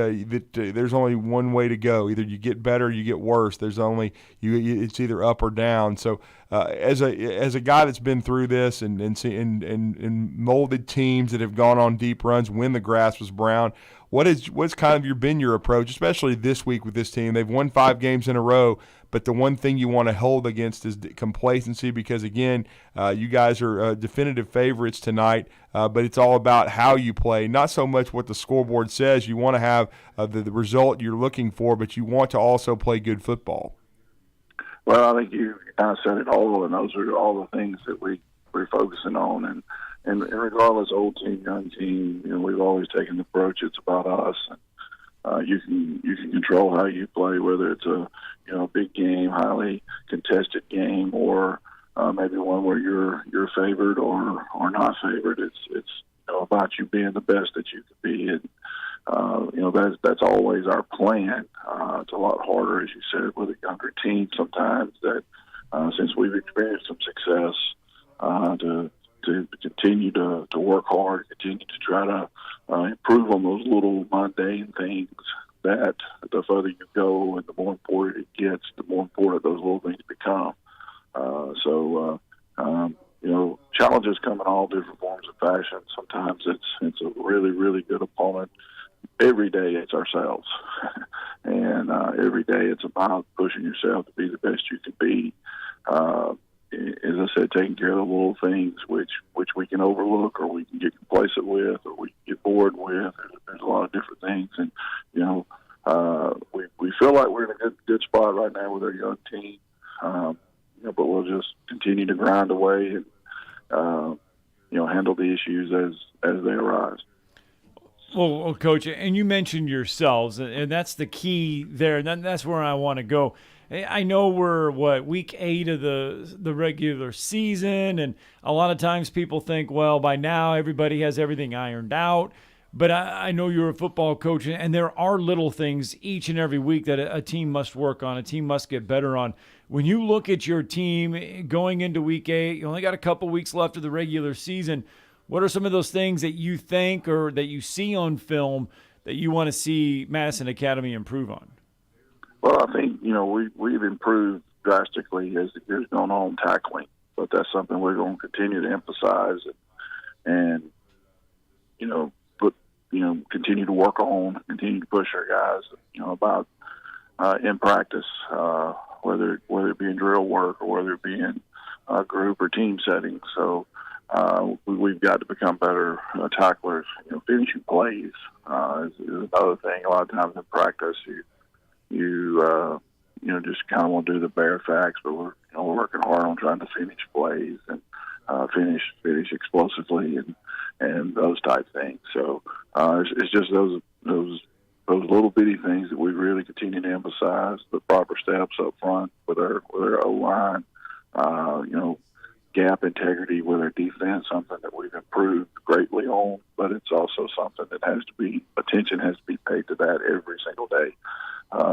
there's only one way to go. Either you get better or you get worse. There's only it's either up or down. So as a guy that's been through this and molded teams that have gone on deep runs when the grass was brown, what's kind of been your approach, especially this week with this team? They've won 5 games in a row, but the one thing you want to hold against is complacency, because, again, you guys are definitive favorites tonight, but it's all about how you play, not so much what the scoreboard says. You want to have the result you're looking for, but you want to also play good football. Well, I think you kind of said it all, and those are all the things that we're focusing on. And regardless, old team, young team, we've always taken the approach, it's about us. And you can control how you play, whether it's a big game, highly contested game, or maybe one where you're favored or not favored. It's about you being the best that you can be, and that's always our plan. It's a lot harder, as you said, with a younger team sometimes. That since we've experienced some success, to continue to work hard, continue to try to improve on those little mundane things, that the further you go and the more important it gets, the more important those little things become. Challenges come in all different forms of fashion. Sometimes it's a really, really good opponent. Every day it's ourselves. And every day it's about pushing yourself to be the best you can be. As I said, taking care of the little things which we can overlook, or we can get complacent with, or we can get bored with. There's a lot of different things, and we feel like we're in a good spot right now with our young team. But we'll just continue to grind away and handle the issues as they arise. Well, Coach, and you mentioned yourselves, and that's the key there, and that's where I want to go. I know we're, week 8 of the regular season, and a lot of times people think, well, by now everybody has everything ironed out. But I know you're a football coach, and there are little things each and every week that a team must work on, a team must get better on. When you look at your team going into week 8, you only got a couple weeks left of the regular season. What are some of those things that you think or that you see on film that you want to see Madison Academy improve on? Well, I think, we've improved drastically as the year's gone on tackling, but that's something we're going to continue to emphasize and continue to work on, continue to push our guys, about in practice, whether it be in drill work or whether it be in group or team settings. So we've got to become better tacklers. Finishing plays is another thing. A lot of times in practice, you just kind of want to do the bare facts, but we're working hard on trying to finish plays and finish explosively and those type things. So it's just those little bitty things that we really continue to emphasize. The proper steps up front with our O-line, gap integrity with our defense, something that we've improved greatly on, but it's also something that attention has to be paid to that every single day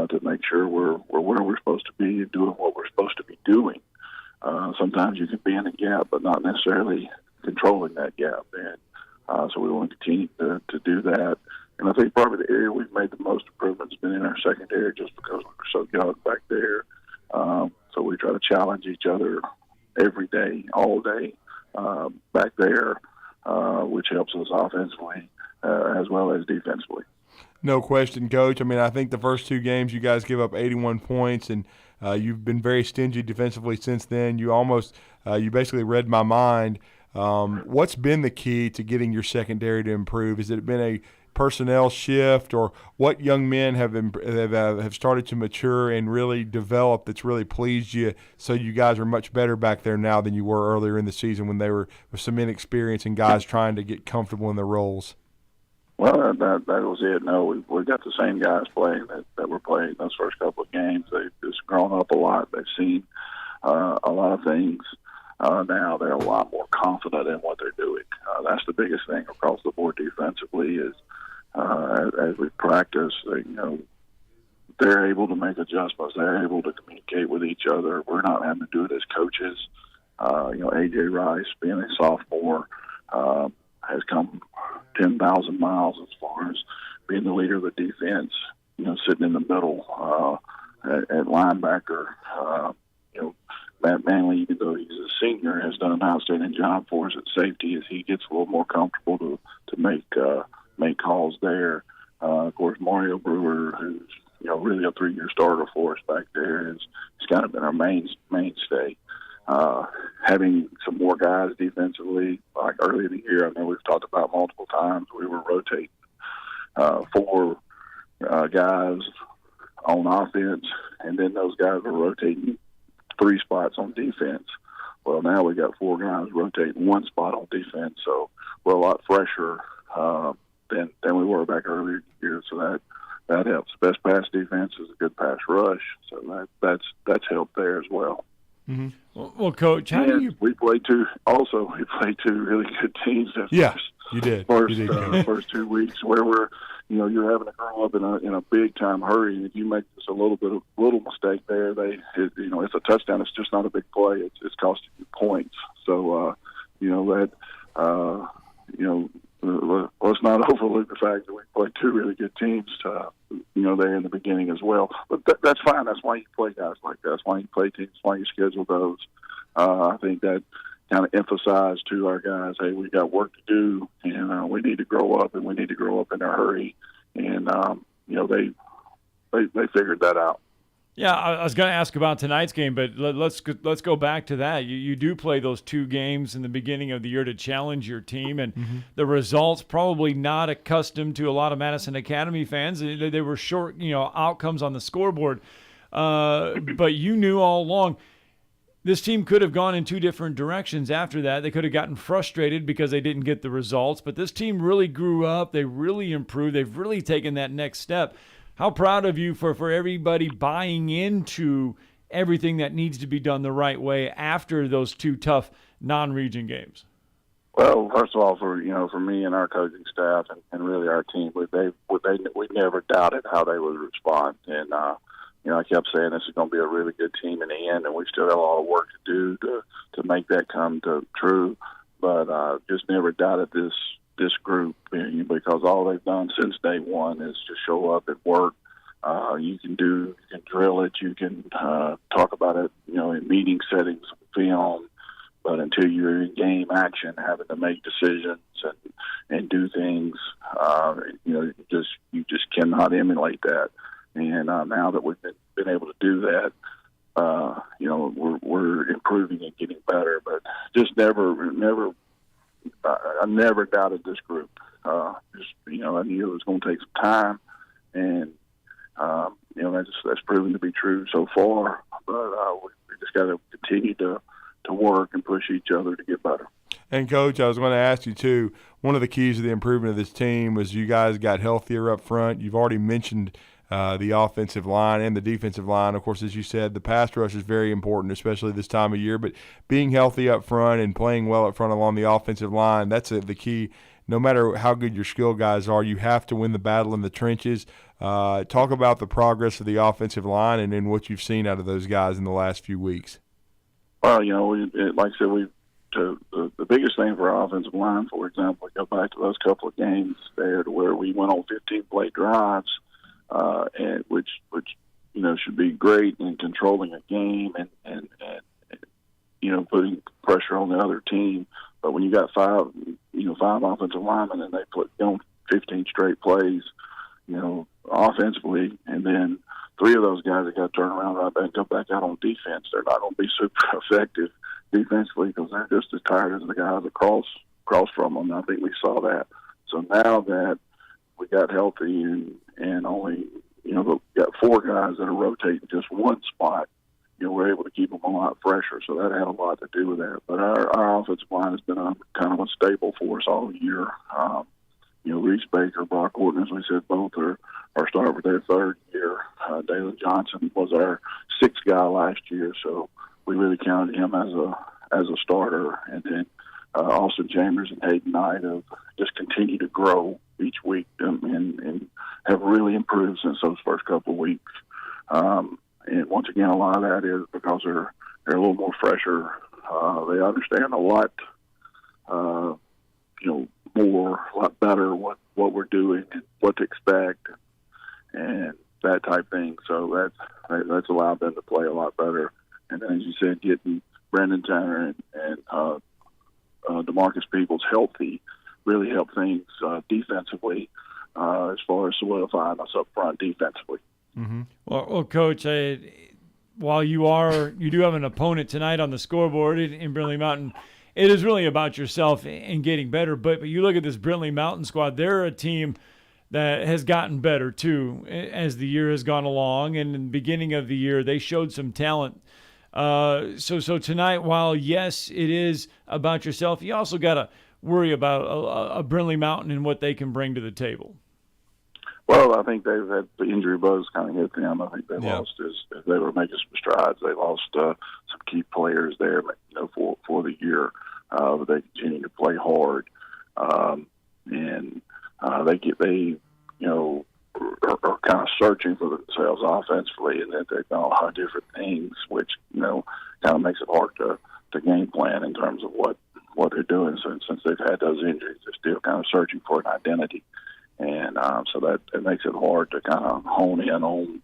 to make sure we're where we're supposed to be and doing what we're supposed to be doing. Sometimes you can be in a gap, but not necessarily controlling that gap. And so we want to continue to do that. And I think probably the area we've made the most improvement has been in our secondary, just because we're so young back there. So we try to challenge each other every day, all day back there, which helps us offensively as well as defensively. No question, Coach. I mean, I think the first two games you guys give up 81 points, and you've been very stingy defensively since then. You basically read my mind. What's been the key to getting your secondary to improve? Has it been a personnel shift, or what young men have started to mature and really develop that's really pleased you, so you guys are much better back there now than you were earlier in the season when they were with some inexperience and guys trying to get comfortable in their roles? Well, that was it. No, we've got the same guys playing that were playing those first couple of games. They've just grown up a lot. They've seen a lot of things. Now they're a lot more confident in what they're doing. That's the biggest thing across the board defensively is as we practice, they're able to make adjustments. They're able to communicate with each other. We're not having to do it as coaches. A.J. Rice, being a sophomore, has come 10,000 miles as far as being the leader of the defense, sitting in the middle at linebacker. Matt Manley, even though he's a senior, has done an outstanding job for us at safety as he gets a little more comfortable to make calls there. Of course, Mario Brewer, who's really a 3-year starter for us back there, has kind of been our mainstay. Having some more guys defensively, like early in the year, I know we've talked about multiple times, we were rotating 4 guys on offense, and then those guys were rotating 3 spots on defense. Well, now we got 4 guys rotating 1 spot on defense, so we're a lot fresher than we were back earlier in the year. So that helps. Best pass defense is a good pass rush, so that's helped there as well. Mm-hmm. Well, Coach, how do you? We played 2 really good teams. You did. First 2 weeks where we're, you're having to grow up in a big time hurry, and if you make just a little mistake there, it's a touchdown. It's just not a big play. It's costing you points. So let's not overlook the fact that we played 2 really good teams, there in the beginning as well. But that's fine. That's why you play guys like that. That's why you play teams. That's why you schedule those. I think that kind of emphasized to our guys, hey, we got work to do, and we need to grow up, and we need to grow up in a hurry. And they figured that out. Yeah, I was going to ask about tonight's game, but let's go back to that. You do play those 2 games in the beginning of the year to challenge your team, and the results probably not accustomed to a lot of Madison Academy fans. They were short, outcomes on the scoreboard, but you knew all along this team could have gone in 2 different directions after that. They could have gotten frustrated because they didn't get the results, but this team really grew up. They really improved. They've really taken that next step. How proud of you for everybody buying into everything that needs to be done the right way after those 2 tough non-region games? Well, first of all, for me and our coaching staff and really our team, we never doubted how they would respond. And I kept saying this is going to be a really good team in the end, and we still have a lot of work to do to make that come true. But just never doubted this group, because all they've done since day one is just show up and work You can drill it, you can talk about it, in meeting settings, film, but until you're in game action, having to make decisions and do things, you just cannot emulate that. And now that we've been able to do that, we're improving and getting better. But just I never doubted this group. I knew it was going to take some time, and that's proven to be true so far. But we just got to continue to work and push each other to get better. And, Coach, I was going to ask you, too, one of the keys to the improvement of this team was you guys got healthier up front. You've already mentioned the offensive line and the defensive line. Of course, as you said, the pass rush is very important, especially this time of year. But being healthy up front and playing well up front along the offensive line, that's the key. No matter how good your skill guys are, you have to win the battle in the trenches. Talk about the progress of the offensive line and then what you've seen out of those guys in the last few weeks. Well, like I said, the biggest thing for our offensive line, for example, go back to those couple of games there to where we went on 15-play drives, and which should be great in controlling a game and putting pressure on the other team. But when you got five offensive linemen and they put 15 straight plays, offensively, and then 3 of those guys that got to turn around right back and come back out on defense, they're not going to be super effective defensively because they're just as tired as the guys across from them. I think we saw that. So now that we got healthy and only got 4 guys that are rotating just one spot, we're able to keep them a lot fresher. So that had a lot to do with that. But our offensive line has been kind of unstable for us all year. Reese Baker, Brock Orton, as we said, both are starting for their 3rd year. Dalen Johnson was our 6th guy last year, so we really counted him as a starter. And then Austin Chambers and Hayden Knight have just continued to grow each week and have really improved since those first couple of weeks. And once again, a lot of that is because they're a little more fresher. They understand a lot, more, a lot better what we're doing and what to expect and that type thing. So that's allowed them to play a lot better. And then, as you said, getting Brandon Tanner and DeMarcus Peoples healthy really helped things defensively as far as solidifying us up front defensively. Mm-hmm. Well, Coach, while you do have an opponent tonight on the scoreboard in Brindley Mountain, it is really about yourself and getting better. But you look at this Brindley Mountain squad; they're a team that has gotten better too as the year has gone along. And in the beginning of the year, they showed some talent. So tonight, while yes, it is about yourself, you also got to worry about a Brindley Mountain and what they can bring to the table. Well, I think they've had the injury buzz kind of hit them. I think they lost as they were making some strides. They lost some key players there, for the year. But they continue to play hard, and they are kind of searching for themselves offensively, and that they've done a lot of different things, which kind of makes it hard to game plan in terms of what they're doing. So since they've had those injuries, they're still kind of searching for an identity. And so that it makes it hard to kind of hone in on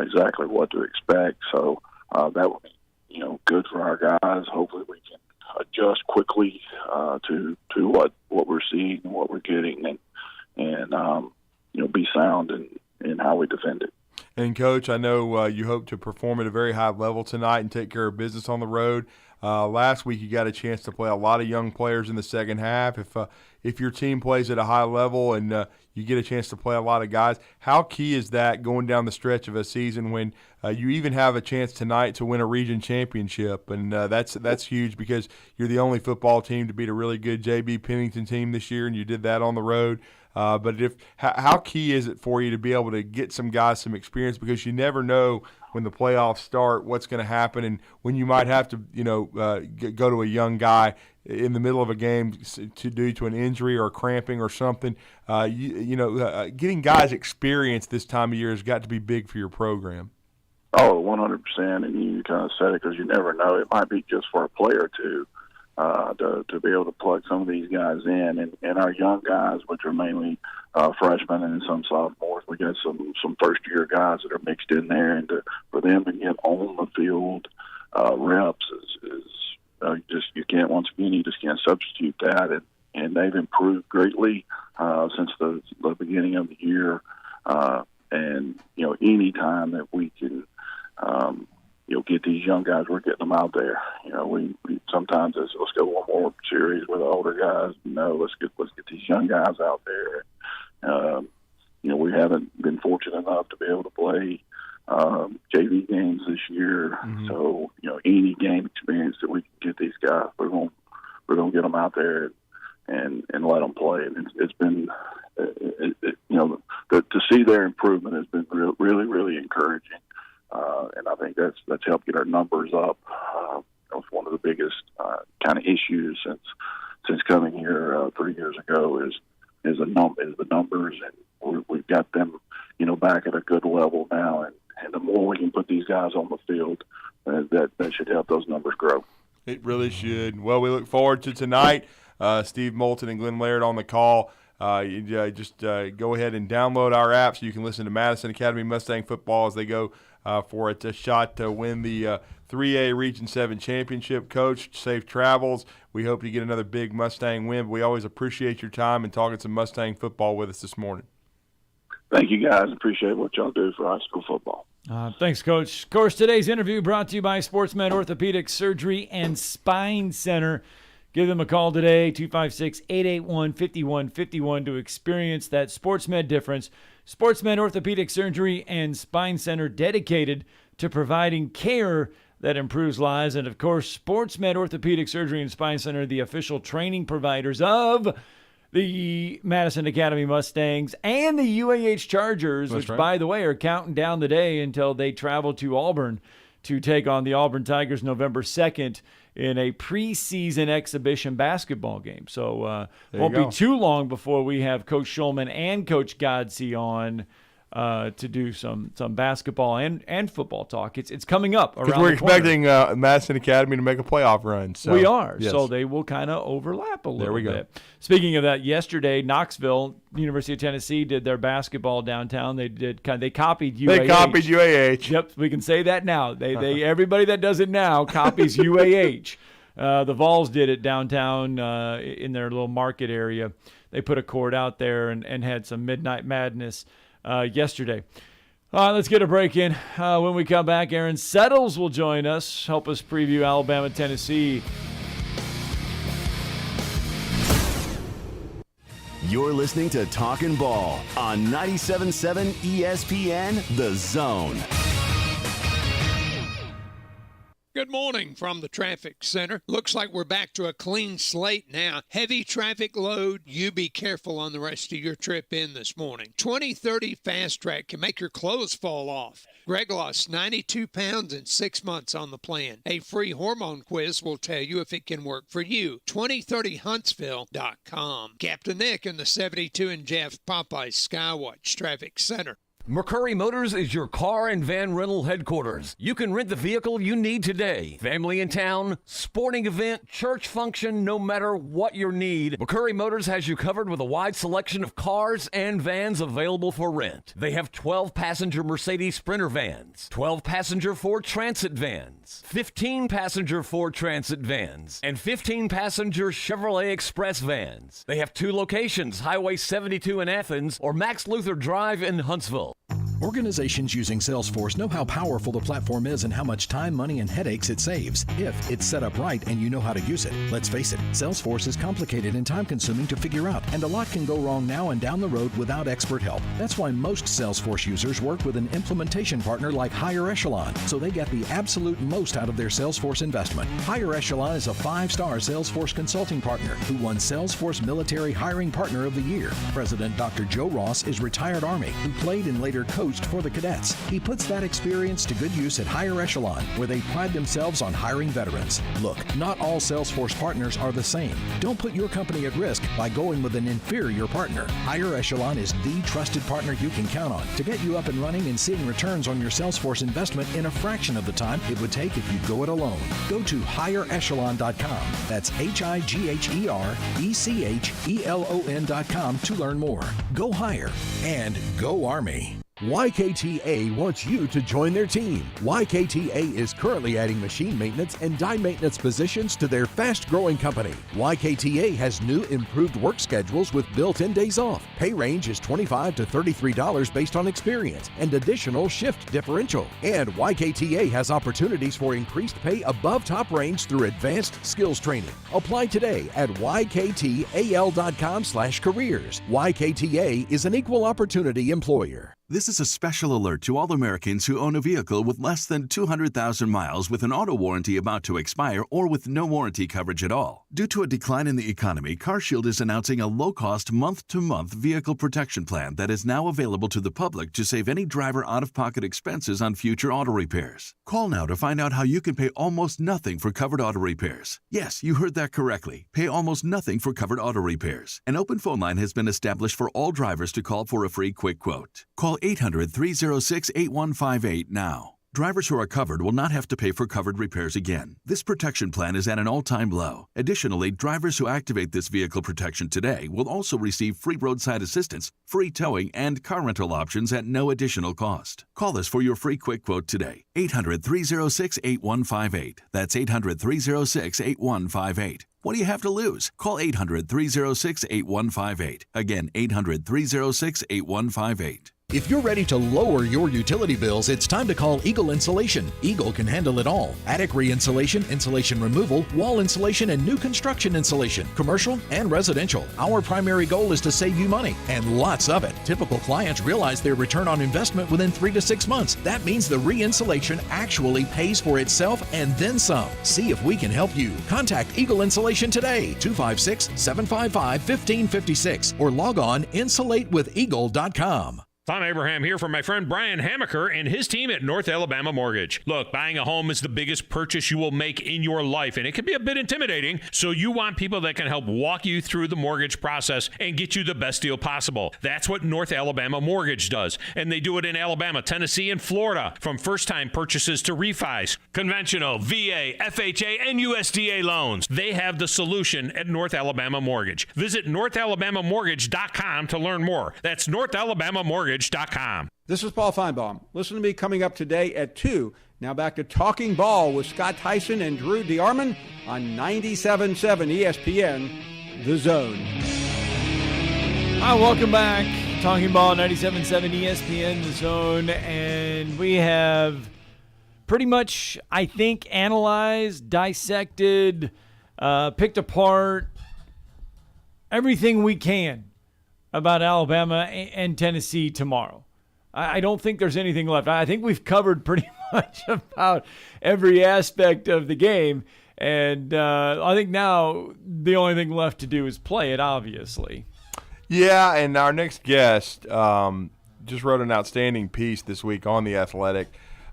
exactly what to expect. So that will be, good for our guys. Hopefully we can adjust quickly to what we're seeing and what we're getting, and be sound in how we defend it. And, Coach, I know you hope to perform at a very high level tonight and take care of business on the road. Last week you got a chance to play a lot of young players in the second half. If your team plays at a high level and you get a chance to play a lot of guys, how key is that going down the stretch of a season when you even have a chance tonight to win a region championship? And that's huge because you're the only football team to beat a really good J.B. Pennington team this year, and you did that on the road. But how key is it for you to be able to get some guys some experience, because you never know when the playoffs start what's going to happen, and when you might have to go to a young guy in the middle of a game due to an injury or cramping or something. Getting guys experience this time of year has got to be big for your program. Oh, 100%, and you kind of said it because you never know. It might be just for a play or two, to be able to plug some of these guys in, and our young guys, which are mainly freshmen and some sophomores. We got some first-year guys that are mixed in there, and for them to get on the field reps is just, you can't, once again, you just can't substitute that, and they've improved greatly since the beginning of the year. And any time that we can get these young guys, we're getting them out there. We sometimes let's go one more series with the older guys. No, let's get these young guys out there. We haven't been fortunate enough to be able to play JV games this year. Mm-hmm. So any game experience that we can get these guys, we're going to get them out there and let them play. And it's been to see their improvement has been really, really encouraging. And I think that's helped get our numbers up. That was one of the biggest kind of issues since coming here 3 years ago is the numbers, and we've got them back at a good level now. And the more we can put these guys on the field, that should help those numbers grow. It really should. Well, we look forward to tonight. Steve Moulton and Glenn Laird on the call. Just go ahead and download our app so you can listen to Madison Academy Mustang football as they go for a shot to win the 3A Region 7 championship. Coach, safe travels. We hope to get another big Mustang win. We always appreciate your time and talking some Mustang football with us this morning. Thank you, guys. Appreciate what y'all do for high school football. Thanks, Coach. Of course, today's interview brought to you by SportsMed Orthopedic Surgery and Spine Center. Give them a call today, 256-881-5151, to experience that SportsMed difference. SportsMed Orthopedic Surgery and Spine Center, dedicated to providing care that improves lives. And, of course, SportsMed Orthopedic Surgery and Spine Center, the official training providers of the Madison Academy Mustangs and the UAH Chargers, which, by the way, are counting down the day until they travel to Auburn to take on the Auburn Tigers November 2nd in a preseason exhibition basketball game. So won't be too long before we have Coach Schulman and Coach Godsey on to do some basketball and football talk. It's coming up around the corner. Because we're expecting Madison Academy to make a playoff run. So. We are. Yes. So they will kind of overlap a little bit. There we go. Speaking of that, yesterday, Knoxville, University of Tennessee, did their basketball downtown. They copied UAH. They copied UAH. Yep, we can say that now. They everybody that does it now copies UAH. The Vols did it downtown in their little market area. They put a court out there and had some Midnight Madness yesterday. All right, let's get a break in. When we come back, Aaron Settles will join us, help us preview Alabama, Tennessee. You're listening to Talkin' Ball on 97.7 ESPN, The Zone. Good morning from the traffic center. Looks like we're back to a clean slate now. Heavy traffic load. You be careful on the rest of your trip in this morning. 2030 Fast Track can make your clothes fall off. Greg lost 92 pounds in 6 months on the plan. A free hormone quiz will tell you if it can work for you. 2030huntsville.com. Captain Nick in the 72 and Jeff Popeyes Skywatch Traffic Center. McCurry Motors is your car and van rental headquarters. You can rent the vehicle you need today. Family in town, sporting event, church function, no matter what your need, McCurry Motors has you covered with a wide selection of cars and vans available for rent. They have 12-passenger Mercedes Sprinter vans, 12-passenger Ford Transit vans, 15-passenger Ford Transit vans, and 15-passenger Chevrolet Express vans. They have 2 locations, Highway 72 in Athens or Max Luther Drive in Huntsville. Organizations using Salesforce know how powerful the platform is and how much time, money, and headaches it saves if it's set up right and you know how to use it. Let's face it, Salesforce is complicated and time-consuming to figure out, and a lot can go wrong now and down the road without expert help. That's why most Salesforce users work with an implementation partner like Higher Echelon, so they get the absolute most out of their Salesforce investment. Higher Echelon is a 5-star Salesforce consulting partner who won Salesforce Military Hiring Partner of the Year. President Dr. Joe Ross is retired Army, who played and later coached coached for the cadets. He puts that experience to good use at Higher Echelon, where they pride themselves on hiring veterans. Look, not all Salesforce partners are the same. Don't put your company at risk by going with an inferior partner. Higher Echelon is the trusted partner you can count on to get you up and running and seeing returns on your Salesforce investment in a fraction of the time it would take if you go it alone. Go to higherechelon.com. That's HIGHERECHELON.com to learn more. Go higher and go Army. YKTA wants you to join their team. YKTA is currently adding machine maintenance and die maintenance positions to their fast-growing company. YKTA has new improved work schedules with built-in days off. Pay range is $25 to $33 based on experience and additional shift differential. And YKTA has opportunities for increased pay above top range through advanced skills training. Apply today at yktal.com/careers. YKTA is an equal opportunity employer. This is a special alert to all Americans who own a vehicle with less than 200,000 miles with an auto warranty about to expire or with no warranty coverage at all. Due to a decline in the economy, CarShield is announcing a low-cost month-to-month vehicle protection plan that is now available to the public to save any driver out-of-pocket expenses on future auto repairs. Call now to find out how you can pay almost nothing for covered auto repairs. Yes, you heard that correctly. Pay almost nothing for covered auto repairs. An open phone line has been established for all drivers to call for a free quick quote. Call 800-306-8158 now. Drivers who are covered will not have to pay for covered repairs again. This protection plan is at an all-time low. Additionally, drivers who activate this vehicle protection today will also receive free roadside assistance, free towing, and car rental options at no additional cost. Call us for your free quick quote today. 800-306-8158. That's 800-306-8158. What do you have to lose? Call 800-306-8158. Again, 800-306-8158. If you're ready to lower your utility bills, it's time to call Eagle Insulation. Eagle can handle it all. Attic re-insulation, insulation removal, wall insulation, and new construction insulation, commercial and residential. Our primary goal is to save you money, and lots of it. Typical clients realize their return on investment within 3 to 6 months. That means the re-insulation actually pays for itself and then some. See if we can help you. Contact Eagle Insulation today, 256-755-1556, or log on insulatewitheagle.com. Tom Abraham here from my friend Brian Hamaker and his team at North Alabama Mortgage. Look, buying a home is the biggest purchase you will make in your life, and it can be a bit intimidating, so you want people that can help walk you through the mortgage process and get you the best deal possible. That's what North Alabama Mortgage does, and they do it in Alabama, Tennessee, and Florida, from first-time purchases to refis, conventional, VA, FHA, and USDA loans. They have the solution at North Alabama Mortgage. Visit NorthAlabamaMortgage.com to learn more. That's NorthAlabamaMortgage.com. This is Paul Feinbaum. Listen to me coming up today at 2. Now back to Talking Ball with Scott Theisen and Drew DeArmond on 97.7 ESPN, The Zone. Hi, welcome back. Talking Ball, 97.7 ESPN, The Zone. And we have pretty much, I think, analyzed, dissected, picked apart everything we can about Alabama and Tennessee tomorrow. I don't think there's anything left. I think we've covered pretty much about every aspect of the game. And I think now the only thing left to do is play it, obviously. Yeah, and our next guest just wrote an outstanding piece this week on The Athletic.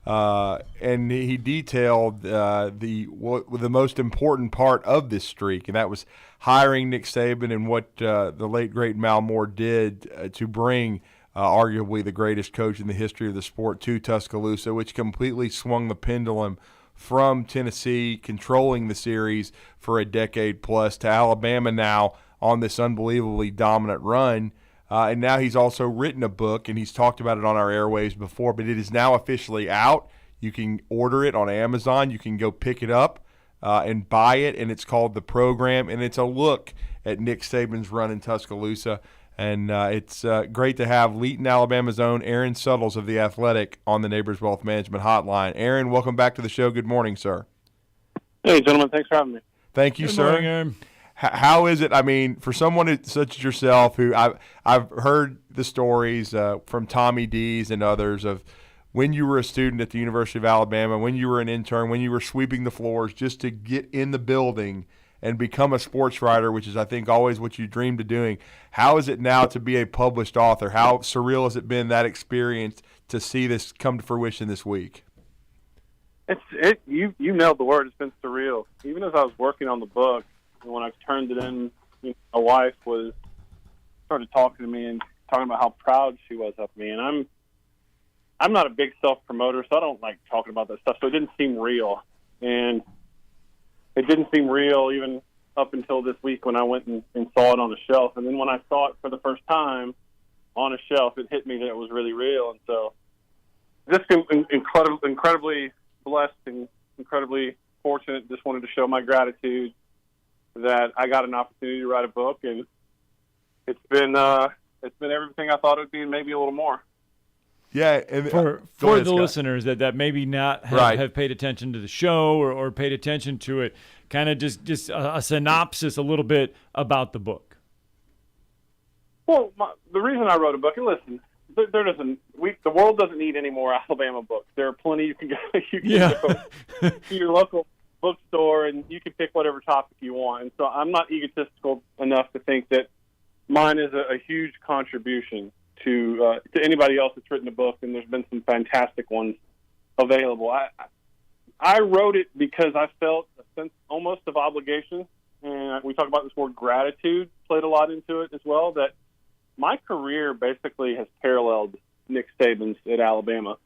And he detailed the most important part of this streak, and that was hiring Nick Saban and what the late, great Mal Moore did to bring arguably the greatest coach in the history of the sport to Tuscaloosa, which completely swung the pendulum from Tennessee controlling the series for a decade plus to Alabama now on this unbelievably dominant run. And now he's also written a book, and he's talked about it on our airwaves before, but it is now officially out. You can order it on Amazon. You can go pick it up and buy it, and it's called The Program, and it's a look at Nick Saban's run in Tuscaloosa. And it's great to have Leeton, Alabama's own Aaron Suttles of The Athletic on the Neighbors Wealth Management Hotline. Aaron, welcome back to the show. Good morning, sir. Hey, gentlemen. Thanks for having me. Thank you, Good sir. morning, Aaron. How is it? I mean, for someone such as yourself, who I've heard the stories from Tommy D's and others of when you were a student at the University of Alabama, when you were an intern, when you were sweeping the floors, just to get in the building and become a sports writer, which is, I think, always what you dreamed of doing. How is it now to be a published author? How surreal has it been, that experience, to see this come to fruition this week? You nailed the word. It's been surreal. Even as I was working on the book, and when I turned it in, my wife started talking to me and talking about how proud she was of me. And I'm not a big self-promoter, so I don't like talking about that stuff. So it didn't seem real. And it didn't seem real even up until this week when I went and saw it on the shelf. And then when I saw it for the first time on a shelf, it hit me that it was really real. And so just incredibly blessed and incredibly fortunate. Just wanted to show my gratitude that I got an opportunity to write a book, and it's been everything I thought it would be and maybe a little more. Yeah, for the listeners that maybe not have paid attention to the show or paid attention to it, kind of just a synopsis a little bit about the book. Well, the reason I wrote a book, and listen, the world doesn't need any more Alabama books. There are plenty you can go to your local bookstore and you can pick whatever topic you want. And so I'm not egotistical enough to think that mine is a huge contribution to anybody else that's written a book, and there's been some fantastic ones available. I wrote it because I felt a sense almost of obligation, and we talk about this word gratitude, played a lot into it as well, that my career basically has paralleled Nick Saban's at Alabama.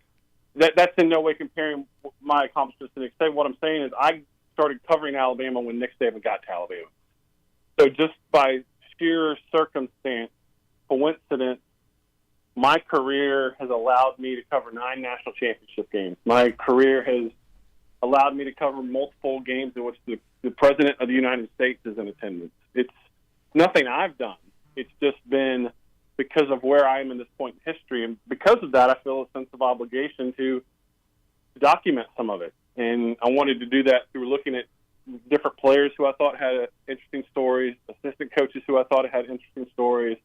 That's in no way comparing my accomplishments to Nick Saban. What I'm saying is I started covering Alabama when Nick Saban got to Alabama. So just by sheer circumstance, coincidence, my career has allowed me to cover 9 national championship games. My career has allowed me to cover multiple games in which the President of the United States is in attendance. It's nothing I've done. It's just been because of where I am in this point in history. And because of that, I feel a sense of obligation to document some of it. And I wanted to do that through looking at different players who I thought had interesting stories, assistant coaches who I thought had interesting stories,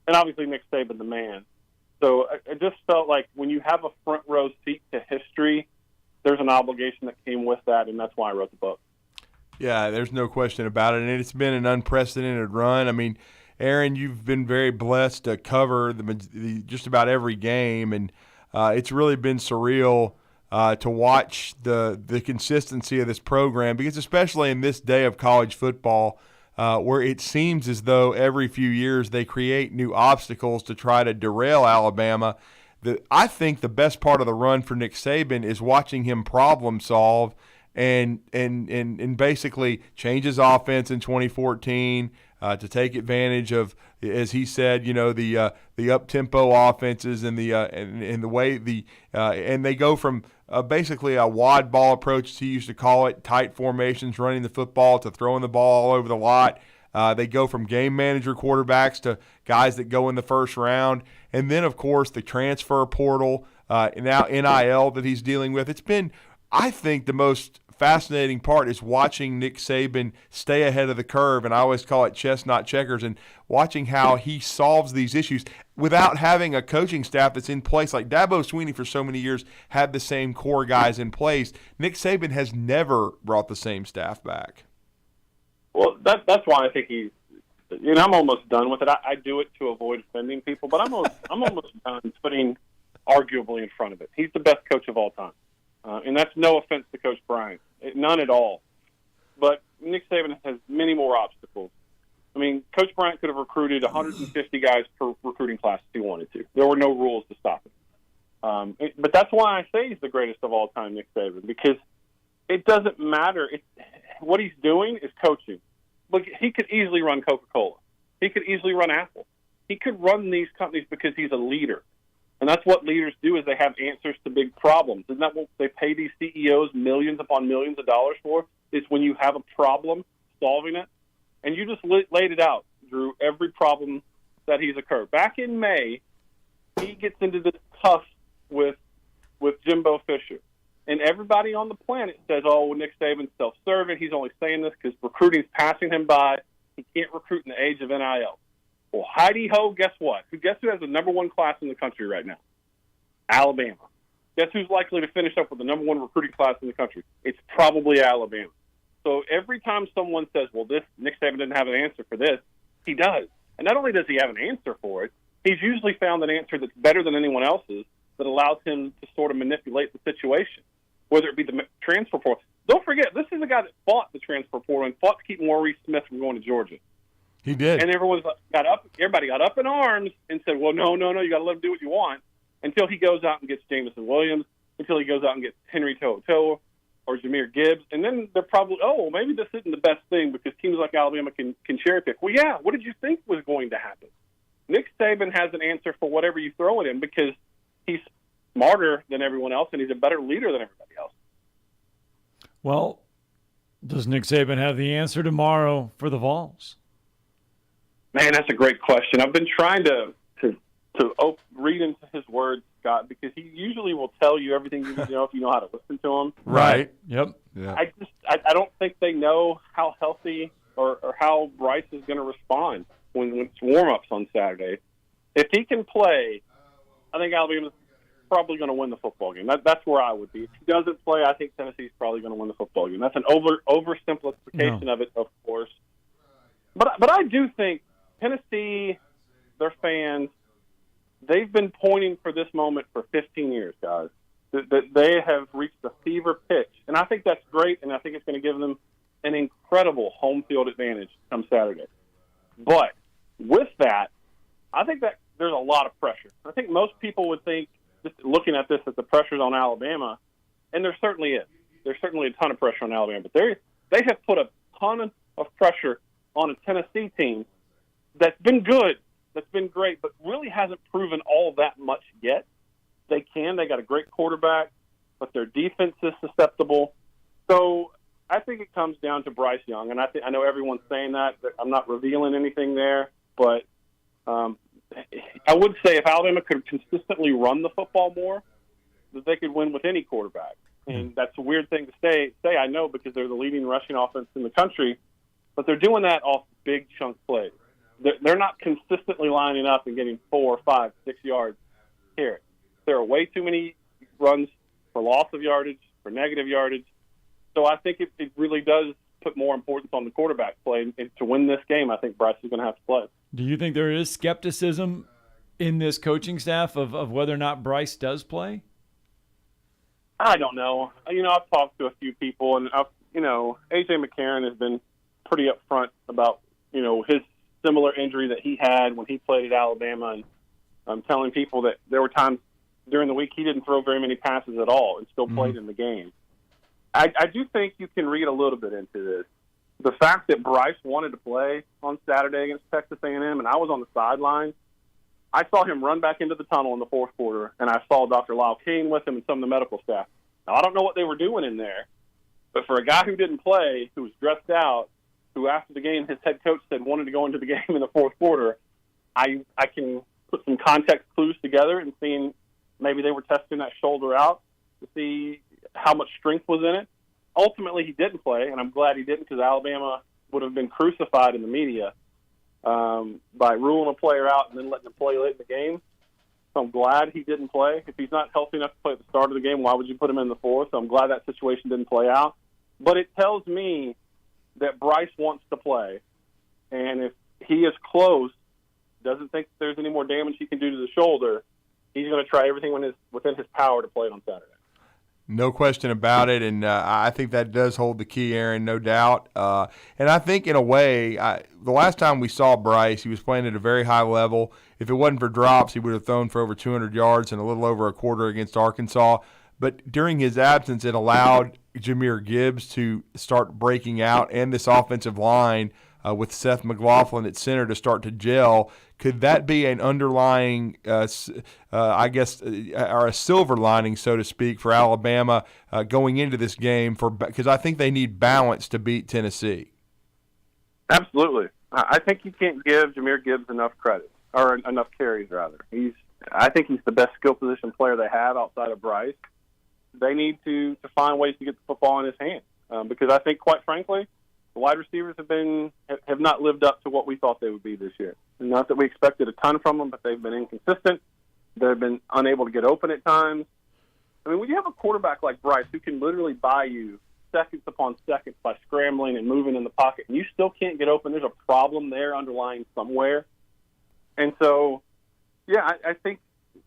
and obviously Nick Saban, the man. So I just felt like when you have a front row seat to history, there's an obligation that came with that, and that's why I wrote the book. Yeah, there's no question about it, and it's been an unprecedented run. I mean, Aaron, you've been very blessed to cover just about every game, and it's really been surreal to watch the consistency of this program, because especially in this day of college football, where it seems as though every few years they create new obstacles to try to derail Alabama. I think the best part of the run for Nick Saban is watching him problem solve and basically change his offense in 2014 to take advantage of, as he said, the up-tempo offenses and the way and they go from basically a wad ball approach, as he used to call it, tight formations, running the football, to throwing the ball all over the lot. They go from game manager quarterbacks to guys that go in the first round. And then, of course, the transfer portal, now NIL that he's dealing with. It's been, I think, the most fascinating part is watching Nick Saban stay ahead of the curve, and I always call it chess, not checkers, and watching how he solves these issues without having a coaching staff that's in place. Like Dabo Swinney for so many years had the same core guys in place. Nick Saban has never brought the same staff back. Well, that's why I think he's. I'm almost done with it. I do it to avoid offending people, but I'm almost done putting arguably in front of it. He's the best coach of all time, and that's no offense to Coach Bryant, none at all. But Nick Saban has many more obstacles. I mean, Coach Bryant could have recruited 150 guys per recruiting class if he wanted to. There were no rules to stop it. But that's why I say he's the greatest of all time, Nick Saban, because it doesn't matter. What he's doing is coaching. Look, he could easily run Coca-Cola. He could easily run Apple. He could run these companies because he's a leader. And that's what leaders do, is they have answers to big problems. Isn't that what they pay these CEOs millions upon millions of dollars for? Is when you have a problem, solving it. And you just laid it out, Drew, every problem that he's occurred. Back in May, he gets into this tussle with Jimbo Fisher. And everybody on the planet says, oh, well, Nick Saban's self-serving. He's only saying this because recruiting's passing him by. He can't recruit in the age of NIL. Well, heidi-ho, guess what? Guess who has the number one class in the country right now? Alabama. Guess who's likely to finish up with the number one recruiting class in the country? It's probably Alabama. So every time someone says, well, Nick Saban didn't have an answer for this, he does. And not only does he have an answer for it, he's usually found an answer that's better than anyone else's, that allows him to sort of manipulate the situation, whether it be the transfer portal. Don't forget, this is the guy that fought the transfer portal and fought to keep Maurice Smith from going to Georgia. He did. And everybody got up in arms and said, well, no, you got to let him do what you want, until he goes out and gets Jamison Williams, until he goes out and gets Henry To'oTo'o or Jahmyr Gibbs. And then they're probably, maybe this isn't the best thing because teams like Alabama can cherry pick. Well, yeah, what did you think was going to happen? Nick Saban has an answer for whatever you throw at him because he's smarter than everyone else and he's a better leader than everybody else. Well, does Nick Saban have the answer tomorrow for the Vols? Man, that's a great question. I've been trying to read into his words, Scott, because he usually will tell you everything you need to know if you know how to listen to him. Right. Yep. Yeah. I don't think they know how healthy or how Bryce is going to respond when it's warm-ups on Saturday. If he can play, I think Alabama's probably going to win the football game. That's where I would be. If he doesn't play, I think Tennessee's probably going to win the football game. That's an oversimplification of it, of course. But I do think Tennessee, their fans, they've been pointing for this moment for 15 years, guys. That they have reached a fever pitch. And I think that's great, and I think it's going to give them an incredible home field advantage come Saturday. But with that, I think that there's a lot of pressure. I think most people would think, just looking at this, that the pressure's on Alabama, and there certainly is. There's certainly a ton of pressure on Alabama. But they have put a ton of pressure on a Tennessee team that's been good, that's been great, but really hasn't proven all that much yet. They got a great quarterback, but their defense is susceptible. So I think it comes down to Bryce Young, and I know everyone's saying that I'm not revealing anything there, but I would say if Alabama could consistently run the football more, that they could win with any quarterback. And that's a weird thing to say, I know, because they're the leading rushing offense in the country, but they're doing that off big chunk plays. They're not consistently lining up and getting 4, 5, 6 yards here. There are way too many runs for loss of yardage, for negative yardage. So I think it really does put more importance on the quarterback play. And to win this game, I think Bryce is going to have to play. Do you think there is skepticism in this coaching staff of whether or not Bryce does play? I don't know. I've talked to a few people, and A.J. McCarron has been pretty upfront about, his similar injury that he had when he played at Alabama, and I'm telling people that there were times during the week he didn't throw very many passes at all and still played in the game. I do think you can read a little bit into this. The fact that Bryce wanted to play on Saturday against Texas A&M, and I was on the sideline, I saw him run back into the tunnel in the fourth quarter, and I saw Dr. Lyle King with him and some of the medical staff. Now, I don't know what they were doing in there, but for a guy who didn't play, who was dressed out, who after the game his head coach said wanted to go into the game in the fourth quarter, I can put some context clues together and seeing maybe they were testing that shoulder out to see how much strength was in it. Ultimately, he didn't play, and I'm glad he didn't, because Alabama would have been crucified in the media by ruling a player out and then letting him play late in the game. So I'm glad he didn't play. If he's not healthy enough to play at the start of the game, why would you put him in the fourth? So I'm glad that situation didn't play out. But it tells me that Bryce wants to play, and if he is close, doesn't think there's any more damage he can do to the shoulder, he's going to try everything within his power to play it on Saturday. No question about it, and I think that does hold the key, Aaron, no doubt. And I think in a way, the last time we saw Bryce, he was playing at a very high level. If it wasn't for drops, he would have thrown for over 200 yards and a little over a quarter against Arkansas. But during his absence, it allowed Jahmyr Gibbs to start breaking out, and this offensive line with Seth McLaughlin at center to start to gel. Could that be an underlying, or a silver lining, so to speak, for Alabama going into this game? Because I think they need balance to beat Tennessee. Absolutely. I think you can't give Jahmyr Gibbs enough credit, or enough carries, rather. I think he's the best skill position player they have outside of Bryce. They need to find ways to get the football in his hands, because I think, quite frankly, the wide receivers have not lived up to what we thought they would be this year. Not that we expected a ton from them, but they've been inconsistent. They've been unable to get open at times. I mean, when you have a quarterback like Bryce who can literally buy you seconds upon seconds by scrambling and moving in the pocket, and you still can't get open, there's a problem there underlying somewhere. And so, yeah, I think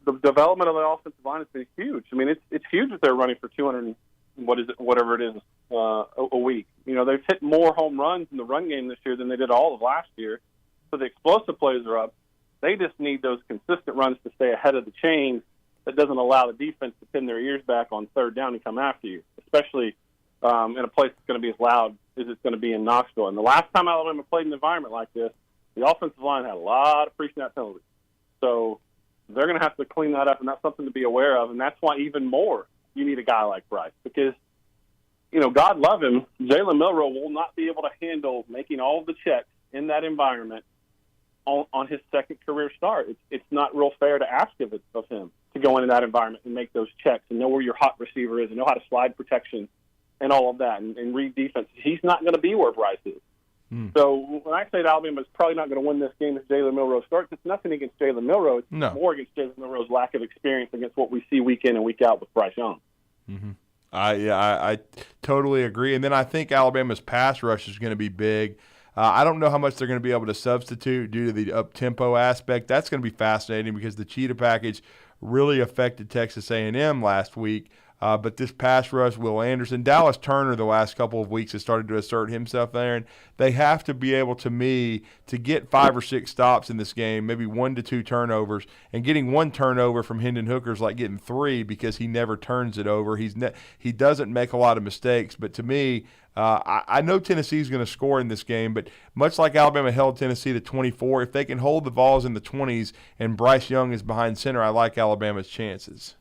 the development of the offensive line has been huge. I mean, it's huge that they're running for 200, whatever it is, a week. You know, they've hit more home runs in the run game this year than they did all of last year. So the explosive plays are up. They just need those consistent runs to stay ahead of the chain that doesn't allow the defense to pin their ears back on third down and come after you, especially in a place that's going to be as loud as it's going to be in Knoxville. And the last time Alabama played in an environment like this, the offensive line had a lot of pre-snap penalties. So they're going to have to clean that up, and that's something to be aware of. And that's why even more you need a guy like Bryce because, you know, God love him, Jalen Milroe will not be able to handle making all of the checks in that environment on his second career start. It's not real fair to ask of him to go into that environment and make those checks and know where your hot receiver is and know how to slide protection and all of that and read defense. He's not going to be where Bryce is. So when I say that Alabama is probably not going to win this game if Jalen Milroe starts, it's nothing against Jalen Milroe. It's more against Jalen Milroe's lack of experience against what we see week in and week out with Bryce Young. I totally agree. And then I think Alabama's pass rush is going to be big. I don't know how much they're going to be able to substitute due to the up-tempo aspect. That's going to be fascinating because the cheetah package really affected Texas A&M last week. But this pass rush, Will Anderson, Dallas Turner the last couple of weeks has started to assert himself there. And they have to be able to get 5 or 6 stops in this game, maybe 1 to 2 turnovers. And getting 1 turnover from Hendon Hooker is like getting 3 because he never turns it over. He doesn't make a lot of mistakes. But to me, I know Tennessee's going to score in this game, but much like Alabama held Tennessee to 24, if they can hold the Vols in the 20s and Bryce Young is behind center, I like Alabama's chances.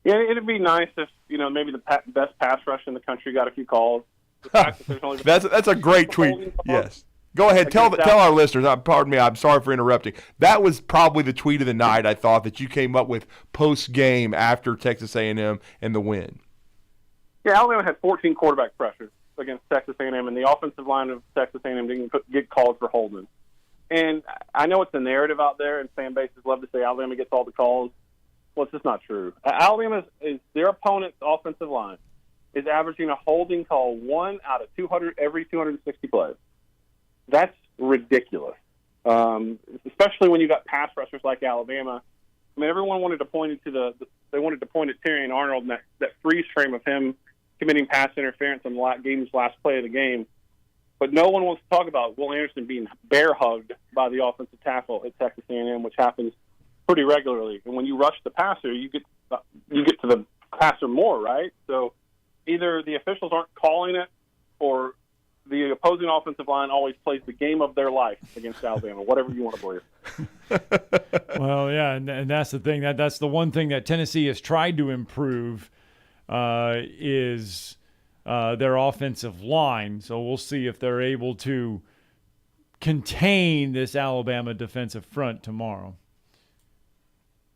Yeah, it'd be nice if, you know, maybe the best pass rush in the country got a few calls. The fact that there's only That's a great tweet. Yes. Go ahead. Tell our listeners. Pardon me. I'm sorry for interrupting. That was probably the tweet of the night, I thought, that you came up with post-game after Texas A&M and the win. Yeah, Alabama had 14 quarterback pressures against Texas A&M, and the offensive line of Texas A&M didn't get called for holding. And I know it's a narrative out there, and fan bases love to say Alabama gets all the calls. Well, it's just not true. Alabama is their opponent's offensive line is averaging a holding call 1 out of 200 every 260 plays. That's ridiculous, especially when you got pass rushers like Alabama. I mean, everyone wanted to point at Terrion Arnold and that freeze frame of him committing pass interference on the game's last play of the game. But no one wants to talk about Will Anderson being bear hugged by the offensive tackle at Texas A&M, which happens pretty regularly. And when you rush the passer, you get to the passer more, right? So either the officials aren't calling it or the opposing offensive line always plays the game of their life against Alabama, whatever you want to believe. Well, yeah, and that's the thing. That's the one thing that Tennessee has tried to improve is their offensive line. So we'll see if they're able to contain this Alabama defensive front tomorrow.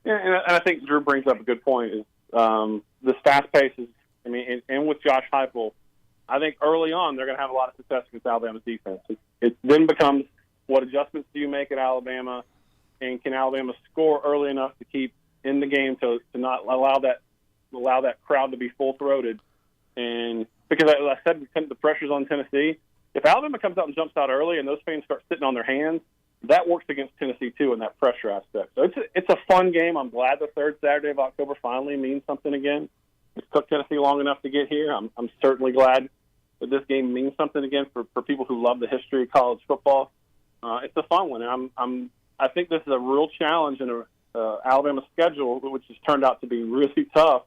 Yeah, and I think Drew brings up a good point. Is this fast pace is, I mean, and with Josh Heupel, I think early on they're going to have a lot of success against Alabama's defense. It then becomes what adjustments do you make at Alabama, and can Alabama score early enough to keep in the game to not allow that crowd to be full throated? And because I said the pressure's on Tennessee, if Alabama comes out and jumps out early and those fans start sitting on their hands, that works against Tennessee too in that pressure aspect. So it's a fun game. I'm glad the third Saturday of October finally means something again. It's took Tennessee long enough to get here. I'm certainly glad that this game means something again for people who love the history of college football. It's a fun one. And I think this is a real challenge in Alabama schedule, which has turned out to be really tough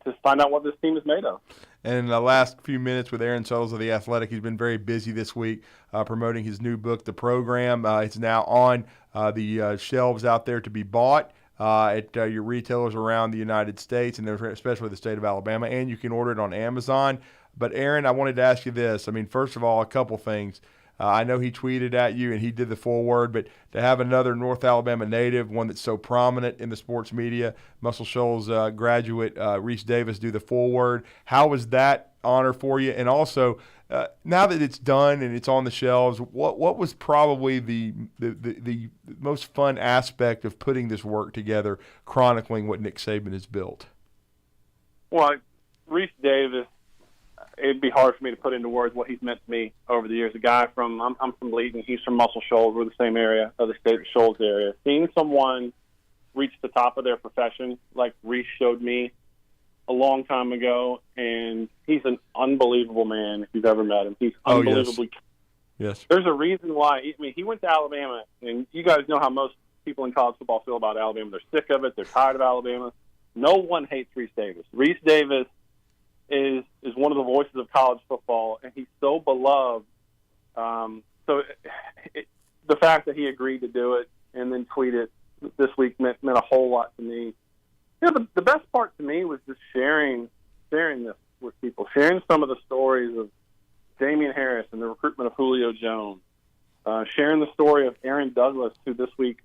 to find out what this team is made of. And in the last few minutes with Aaron Suttles of The Athletic, he's been very busy this week promoting his new book, The Program. It's now on the shelves out there to be bought at your retailers around the United States, and especially the state of Alabama, and you can order it on Amazon. But, Aaron, I wanted to ask you this. I mean, first of all, a couple things. I know he tweeted at you and he did the foreword, but to have another North Alabama native, one that's so prominent in the sports media, Muscle Shoals graduate Reese Davis, do the foreword, how was that honor for you? And also, now that it's done and it's on the shelves, what was probably the most fun aspect of putting this work together, chronicling what Nick Saban has built? Well, Reese Davis, it'd be hard for me to put into words what he's meant to me over the years. A guy I'm from Leaton, he's from Muscle Shoals, we're the same area of the state of Shoals area. Seeing someone reach the top of their profession, like Reese showed me a long time ago. And he's an unbelievable man if you've ever met him. He's unbelievably. Yes. There's a reason why. I mean, he went to Alabama, and you guys know how most people in college football feel about Alabama. They're sick of it. They're tired of Alabama. No one hates Reese Davis. Reese Davis is one of the voices of college football, and he's so beloved. The fact that he agreed to do it and then tweet it this week meant a whole lot to me. You know, the best part to me was just sharing this with people, sharing some of the stories of Damian Harris and the recruitment of Julio Jones, sharing the story of Aaron Douglas, who this week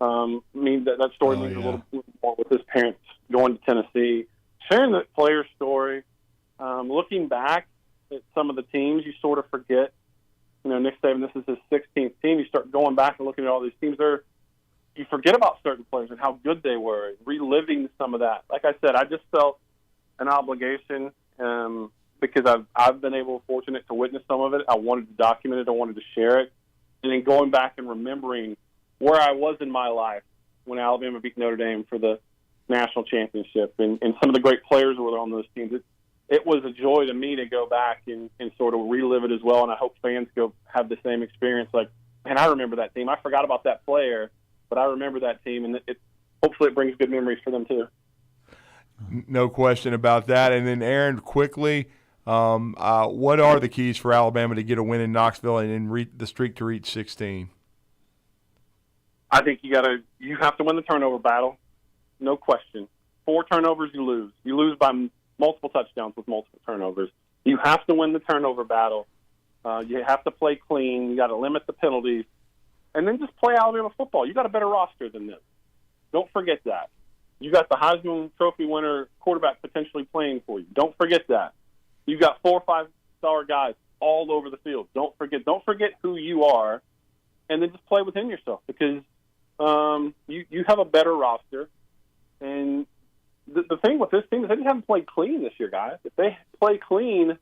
that story means a little bit more with his parents going to Tennessee, sharing the player story, looking back at some of the teams you sort of forget. You know, Nick Saban, this is his 16th team. You start going back and looking at all these teams. You forget about certain players and how good they were, reliving some of that. Like I said, I just felt an obligation because I've been fortunate to witness some of it. I wanted to document it. I wanted to share it. And then going back and remembering where I was in my life when Alabama beat Notre Dame for the national championship and some of the great players were on those teams. It was a joy to me to go back and sort of relive it as well, and I hope fans go have the same experience. Like, man, I remember that team. I forgot about that player, but I remember that team, and hopefully it brings good memories for them too. No question about that. And then, Aaron, quickly, what are the keys for Alabama to get a win in Knoxville and the streak to reach 16? I think you have to win the turnover battle, no question. 4 turnovers, you lose. You lose by multiple touchdowns with multiple turnovers. You have to win the turnover battle. You have to play clean. You got to limit the penalties, and then just play Alabama football. You got a better roster than this. Don't forget that. You got the Heisman Trophy winner quarterback potentially playing for you. Don't forget that. You got 4 or 5-star guys all over the field. Don't forget who you are, and then just play within yourself because you have a better roster. And the thing with this team is they haven't played clean this year, guys. If they play clean,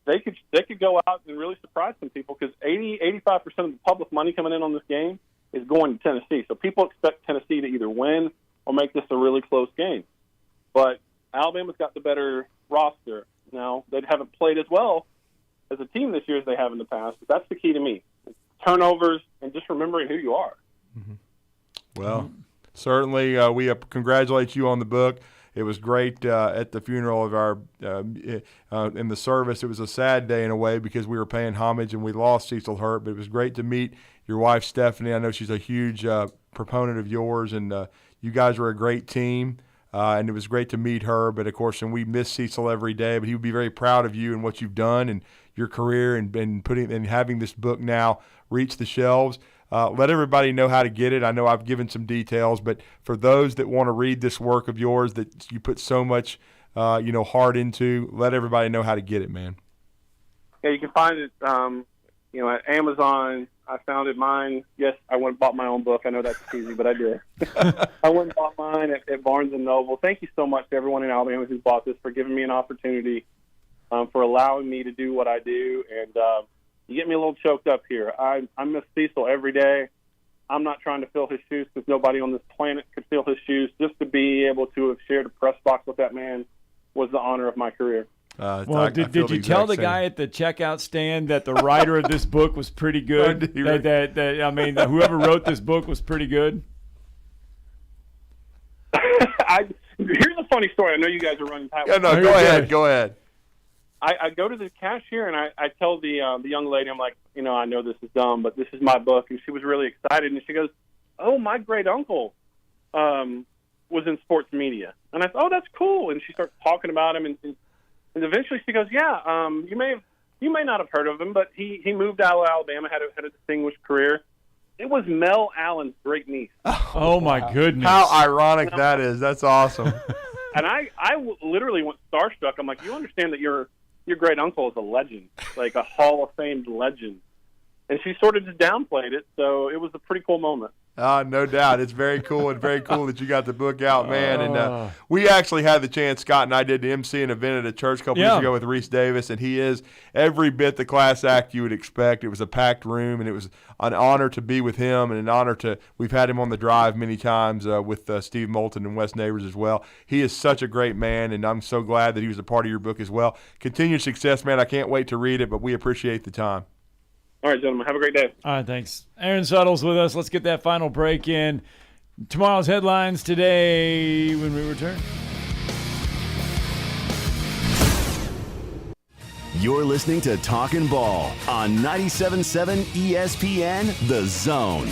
they could go out and really surprise some people because 85% of the public money coming in on this game is going to Tennessee. So people expect Tennessee to either win or make this a really close game. But Alabama's got the better roster. Now, they haven't played as well as a team this year as they have in the past, but that's the key to me. Turnovers and just remembering who you are. Mm-hmm. Well, certainly we congratulate you on the book. It was great at the funeral of our in the service. It was a sad day in a way because we were paying homage and we lost Cecil Hurt, but it was great to meet your wife, Stephanie. I know she's a huge proponent of yours, and you guys were a great team, and it was great to meet her. But, of course, and we miss Cecil every day, but he would be very proud of you and what you've done and your career and having this book now reach the shelves. Let everybody know how to get it. I know I've given some details, but for those that want to read this work of yours that you put so much, heart into, let everybody know how to get it, man. Yeah, you can find it, at Amazon. I found mine. Yes, I went and bought my own book. I know that's easy, but I did. I went and bought mine at Barnes & Noble. Thank you so much to everyone in Alabama who's bought this, for giving me an opportunity, for allowing me to do what I do, and you get me a little choked up here. I miss Cecil every day. I'm not trying to fill his shoes because nobody on this planet could fill his shoes. Just to be able to have shared a press box with that man was the honor of my career. Did you tell the guy at the checkout stand that the writer of this book was pretty good? Whoever wrote this book was pretty good? Here's a funny story. I know you guys are running tight. Yeah, no, go ahead. I go to the cashier and I tell the young lady, I'm like, I know this is dumb, but this is my book. And she was really excited. And she goes, "Oh, my great uncle was in sports media." And I thought, "Oh, that's cool." And she starts talking about him. And eventually she goes, "Yeah, you may not have heard of him, but he moved out of Alabama, had a distinguished career." It was Mel Allen's great niece. Oh, my goodness. How ironic that is. That's awesome. And I literally went starstruck. I'm like, you understand that your great uncle is a legend, like a Hall of Fame legend. and she sort of just downplayed it. So it was a pretty cool moment. No doubt. It's very cool and very cool that you got the book out, man. And we actually had the chance, Scott and I did, to MC an event at a church a couple years ago with Reese Davis, and he is every bit the class act you would expect. It was a packed room, and it was an honor to be with him and an honor to – we've had him on the drive many times with Steve Moulton and Wes Neighbors as well. He is such a great man, and I'm so glad that he was a part of your book as well. Continued success, man. I can't wait to read it, but we appreciate the time. All right, gentlemen. Have a great day. All right, thanks. Aaron Suttles with us. Let's get that final break in. Tomorrow's headlines today when we return. You're listening to Talkin' Ball on 97.7 ESPN The Zone.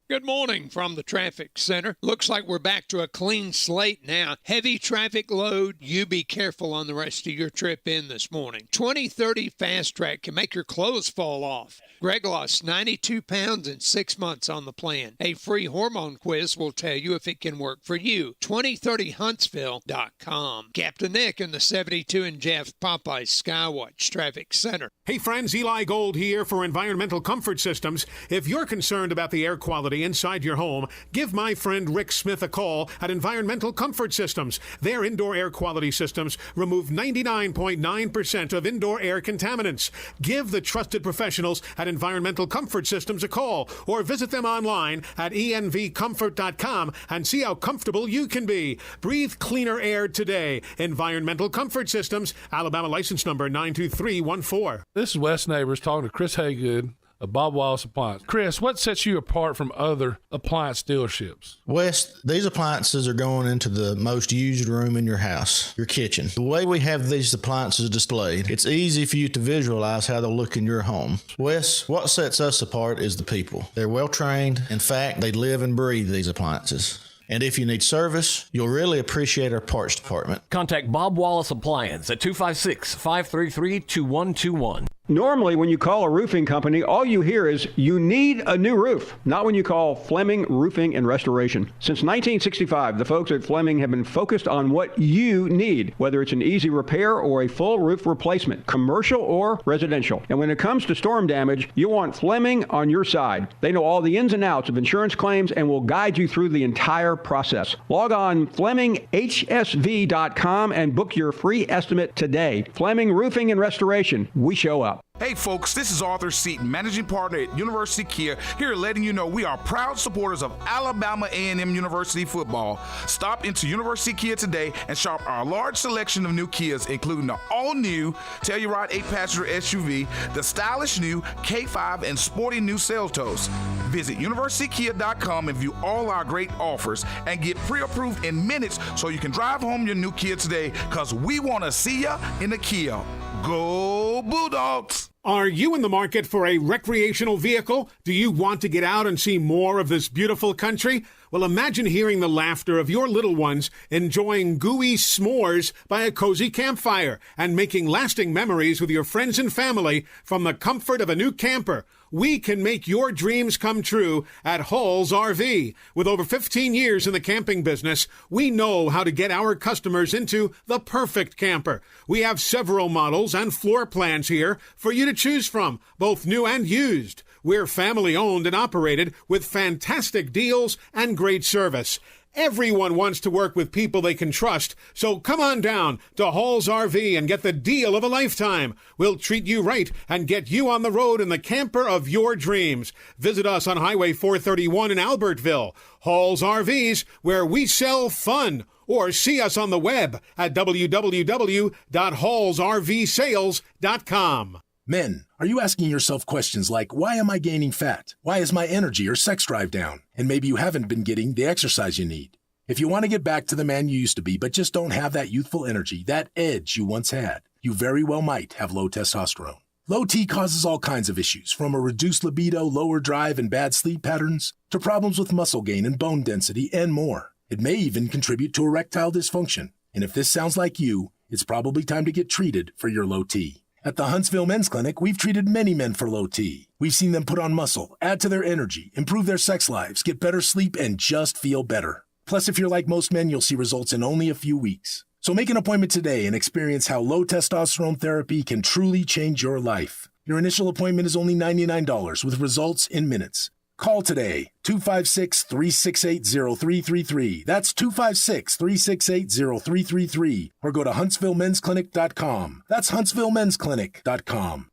Good morning from the traffic center. Looks like we're back to a clean slate now. Heavy traffic load. You be careful on the rest of your trip in this morning. 2030 Fast Track can make your clothes fall off. Greg lost 92 pounds in 6 months on the plan. A free hormone quiz will tell you if it can work for you. 2030huntsville.com. Captain Nick in the 72 and Jeff Popeyes Skywatch Traffic Center. Hey friends, Eli Gold here for Environmental Comfort Systems. If you're concerned about the air quality inside your home, give my friend Rick Smith a call at Environmental Comfort Systems. Their indoor air quality systems remove 99.9% of indoor air contaminants. Give the trusted professionals at Environmental Comfort Systems a call or visit them online at envcomfort.com and see how comfortable you can be. Breathe cleaner air today. Environmental Comfort Systems, Alabama license number 92314. This is Wes Neighbors talking to Chris Haygood of Bob Wallace Appliance. Chris, what sets you apart from other appliance dealerships? Wes, these appliances are going into the most used room in your house, your kitchen. The way we have these appliances displayed, it's easy for you to visualize how they'll look in your home. Wes, what sets us apart is the people. They're well trained. In fact, they live and breathe these appliances. And if you need service, you'll really appreciate our parts department. Contact Bob Wallace Appliance at 256-533-2121. Normally, when you call a roofing company, all you hear is, you need a new roof. Not when you call Fleming Roofing and Restoration. Since 1965, the folks at Fleming have been focused on what you need, whether it's an easy repair or a full roof replacement, commercial or residential. And when it comes to storm damage, you want Fleming on your side. They know all the ins and outs of insurance claims and will guide you through the entire process. Log on FlemingHSV.com and book your free estimate today. Fleming Roofing and Restoration. We show up. Hey folks, this is Arthur Seaton, managing partner at University Kia, here letting you know we are proud supporters of Alabama A&M University football. Stop into University Kia today and shop our large selection of new Kias, including the all-new Telluride 8-passenger SUV, the stylish new K5, and sporty new Seltos. Visit universitykia.com and view all our great offers and get pre-approved in minutes so you can drive home your new Kia today, because we want to see ya in the Kia. Go Bulldogs! Are you in the market for a recreational vehicle? Do you want to get out and see more of this beautiful country? Well, imagine hearing the laughter of your little ones enjoying gooey s'mores by a cozy campfire and making lasting memories with your friends and family from the comfort of a new camper. We can make your dreams come true at Hall's RV. With over 15 years in the camping business, we know how to get our customers into the perfect camper. We have several models and floor plans here for you to choose from, both new and used. We're family owned and operated with fantastic deals and great service. Everyone wants to work with people they can trust, so come on down to Hall's RV and get the deal of a lifetime. We'll treat you right and get you on the road in the camper of your dreams. Visit us on Highway 431 in Albertville. Hall's RVs, where we sell fun. Or see us on the web at www.hallsrvsales.com. Men, are you asking yourself questions like, why am I gaining fat? Why is my energy or sex drive down? And maybe you haven't been getting the exercise you need. If you want to get back to the man you used to be, but just don't have that youthful energy, that edge you once had, you very well might have low testosterone. Low T causes all kinds of issues, from a reduced libido, lower drive, and bad sleep patterns, to problems with muscle gain and bone density, and more. It may even contribute to erectile dysfunction. And if this sounds like you, it's probably time to get treated for your low T. At the Huntsville Men's Clinic, we've treated many men for low T. We've seen them put on muscle, add to their energy, improve their sex lives, get better sleep, and just feel better. Plus, if you're like most men, you'll see results in only a few weeks. So make an appointment today and experience how low testosterone therapy can truly change your life. Your initial appointment is only $99 with results in minutes. Call today, 256-368-0333. That's 256-368-0333. Or go to HuntsvilleMen'sClinic.com. That's HuntsvilleMen'sClinic.com.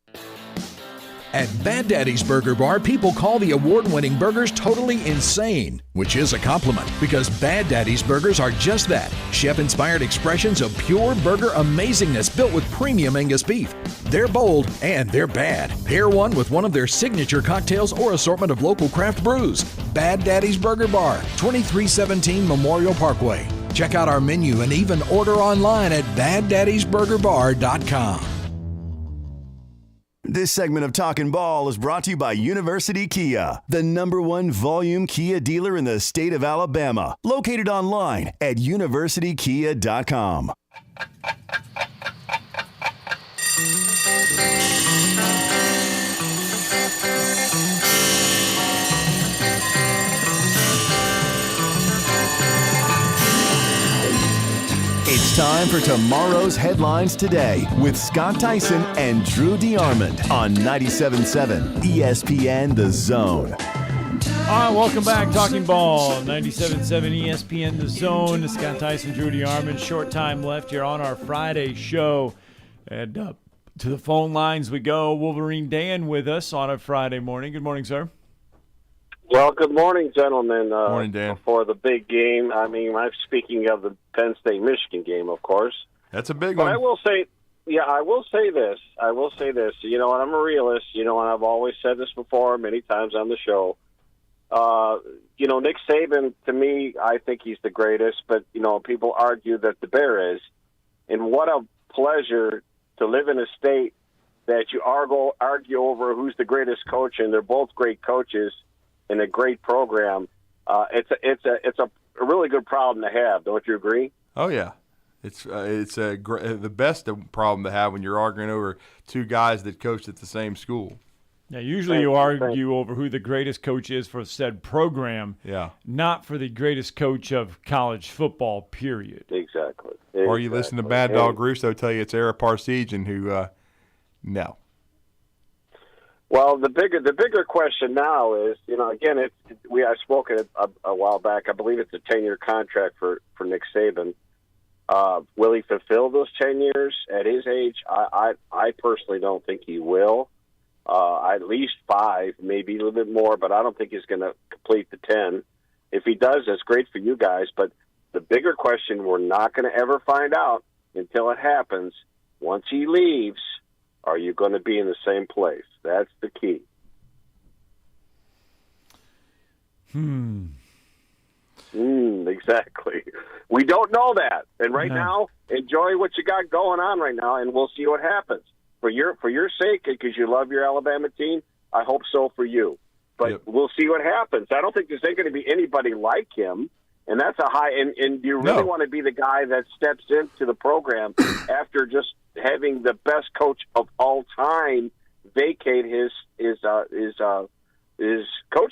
At Bad Daddy's Burger Bar, people call the award-winning burgers totally insane, which is a compliment because Bad Daddy's Burgers are just that, chef-inspired expressions of pure burger amazingness built with premium Angus beef. They're bold and they're bad. Pair one with one of their signature cocktails or assortment of local craft brews. Bad Daddy's Burger Bar, 2317 Memorial Parkway. Check out our menu and even order online at BadDaddy'sBurgerBar.com. This segment of Talkin' Ball is brought to you by University Kia, the #1 volume Kia dealer in the state of Alabama. Located online at universitykia.com. It's time for tomorrow's headlines today with Scott Tyson and Drew DeArmond on 97.7 ESPN The Zone. All right, welcome back. Talking Ball, 97.7 ESPN The Zone. Scott Tyson, Drew DeArmond. Short time left here on our Friday show. And to the phone lines we go. Wolverine Dan with us on a Friday morning. Good morning, sir. Well, good morning, gentlemen. Morning, Dan. For the big game, I mean, I'm speaking of the Penn State-Michigan game, of course. That's a big but one. I will say this. You know, and I'm a realist, you know, and I've always said this before many times on the show. You know, Nick Saban, to me, I think he's the greatest, but, you know, people argue that the Bear is. And what a pleasure to live in a state that you argue over who's the greatest coach, and they're both great coaches in a great program. It's a really good problem to have. Don't you agree? Oh yeah, it's the best problem to have when you're arguing over two guys that coached at the same school. Yeah, usually you argue over who the greatest coach is for said program, not for the greatest coach of college football. Period. Exactly. Or you listen to Bad Dog Russo tell you it's Ara Parseghian who, no. Well, the bigger question now is, you know, again, I spoke it a while back. I believe it's a 10-year contract for Nick Saban. Will he fulfill those 10 years at his age? I personally don't think he will. At least 5, maybe a little bit more, but I don't think he's going to complete the 10. If he does, that's great for you guys. But the bigger question we're not going to ever find out until it happens. Once he leaves, are you going to be in the same place? That's the key. Exactly. We don't know that. And right now, enjoy what you got going on right now, and we'll see what happens. For your sake, because you love your Alabama team, I hope so for you. But we'll see what happens. I don't think there's going to be anybody like him. And that's a high, and you really want to be the guy that steps into the program after just having the best coach of all time vacate his coach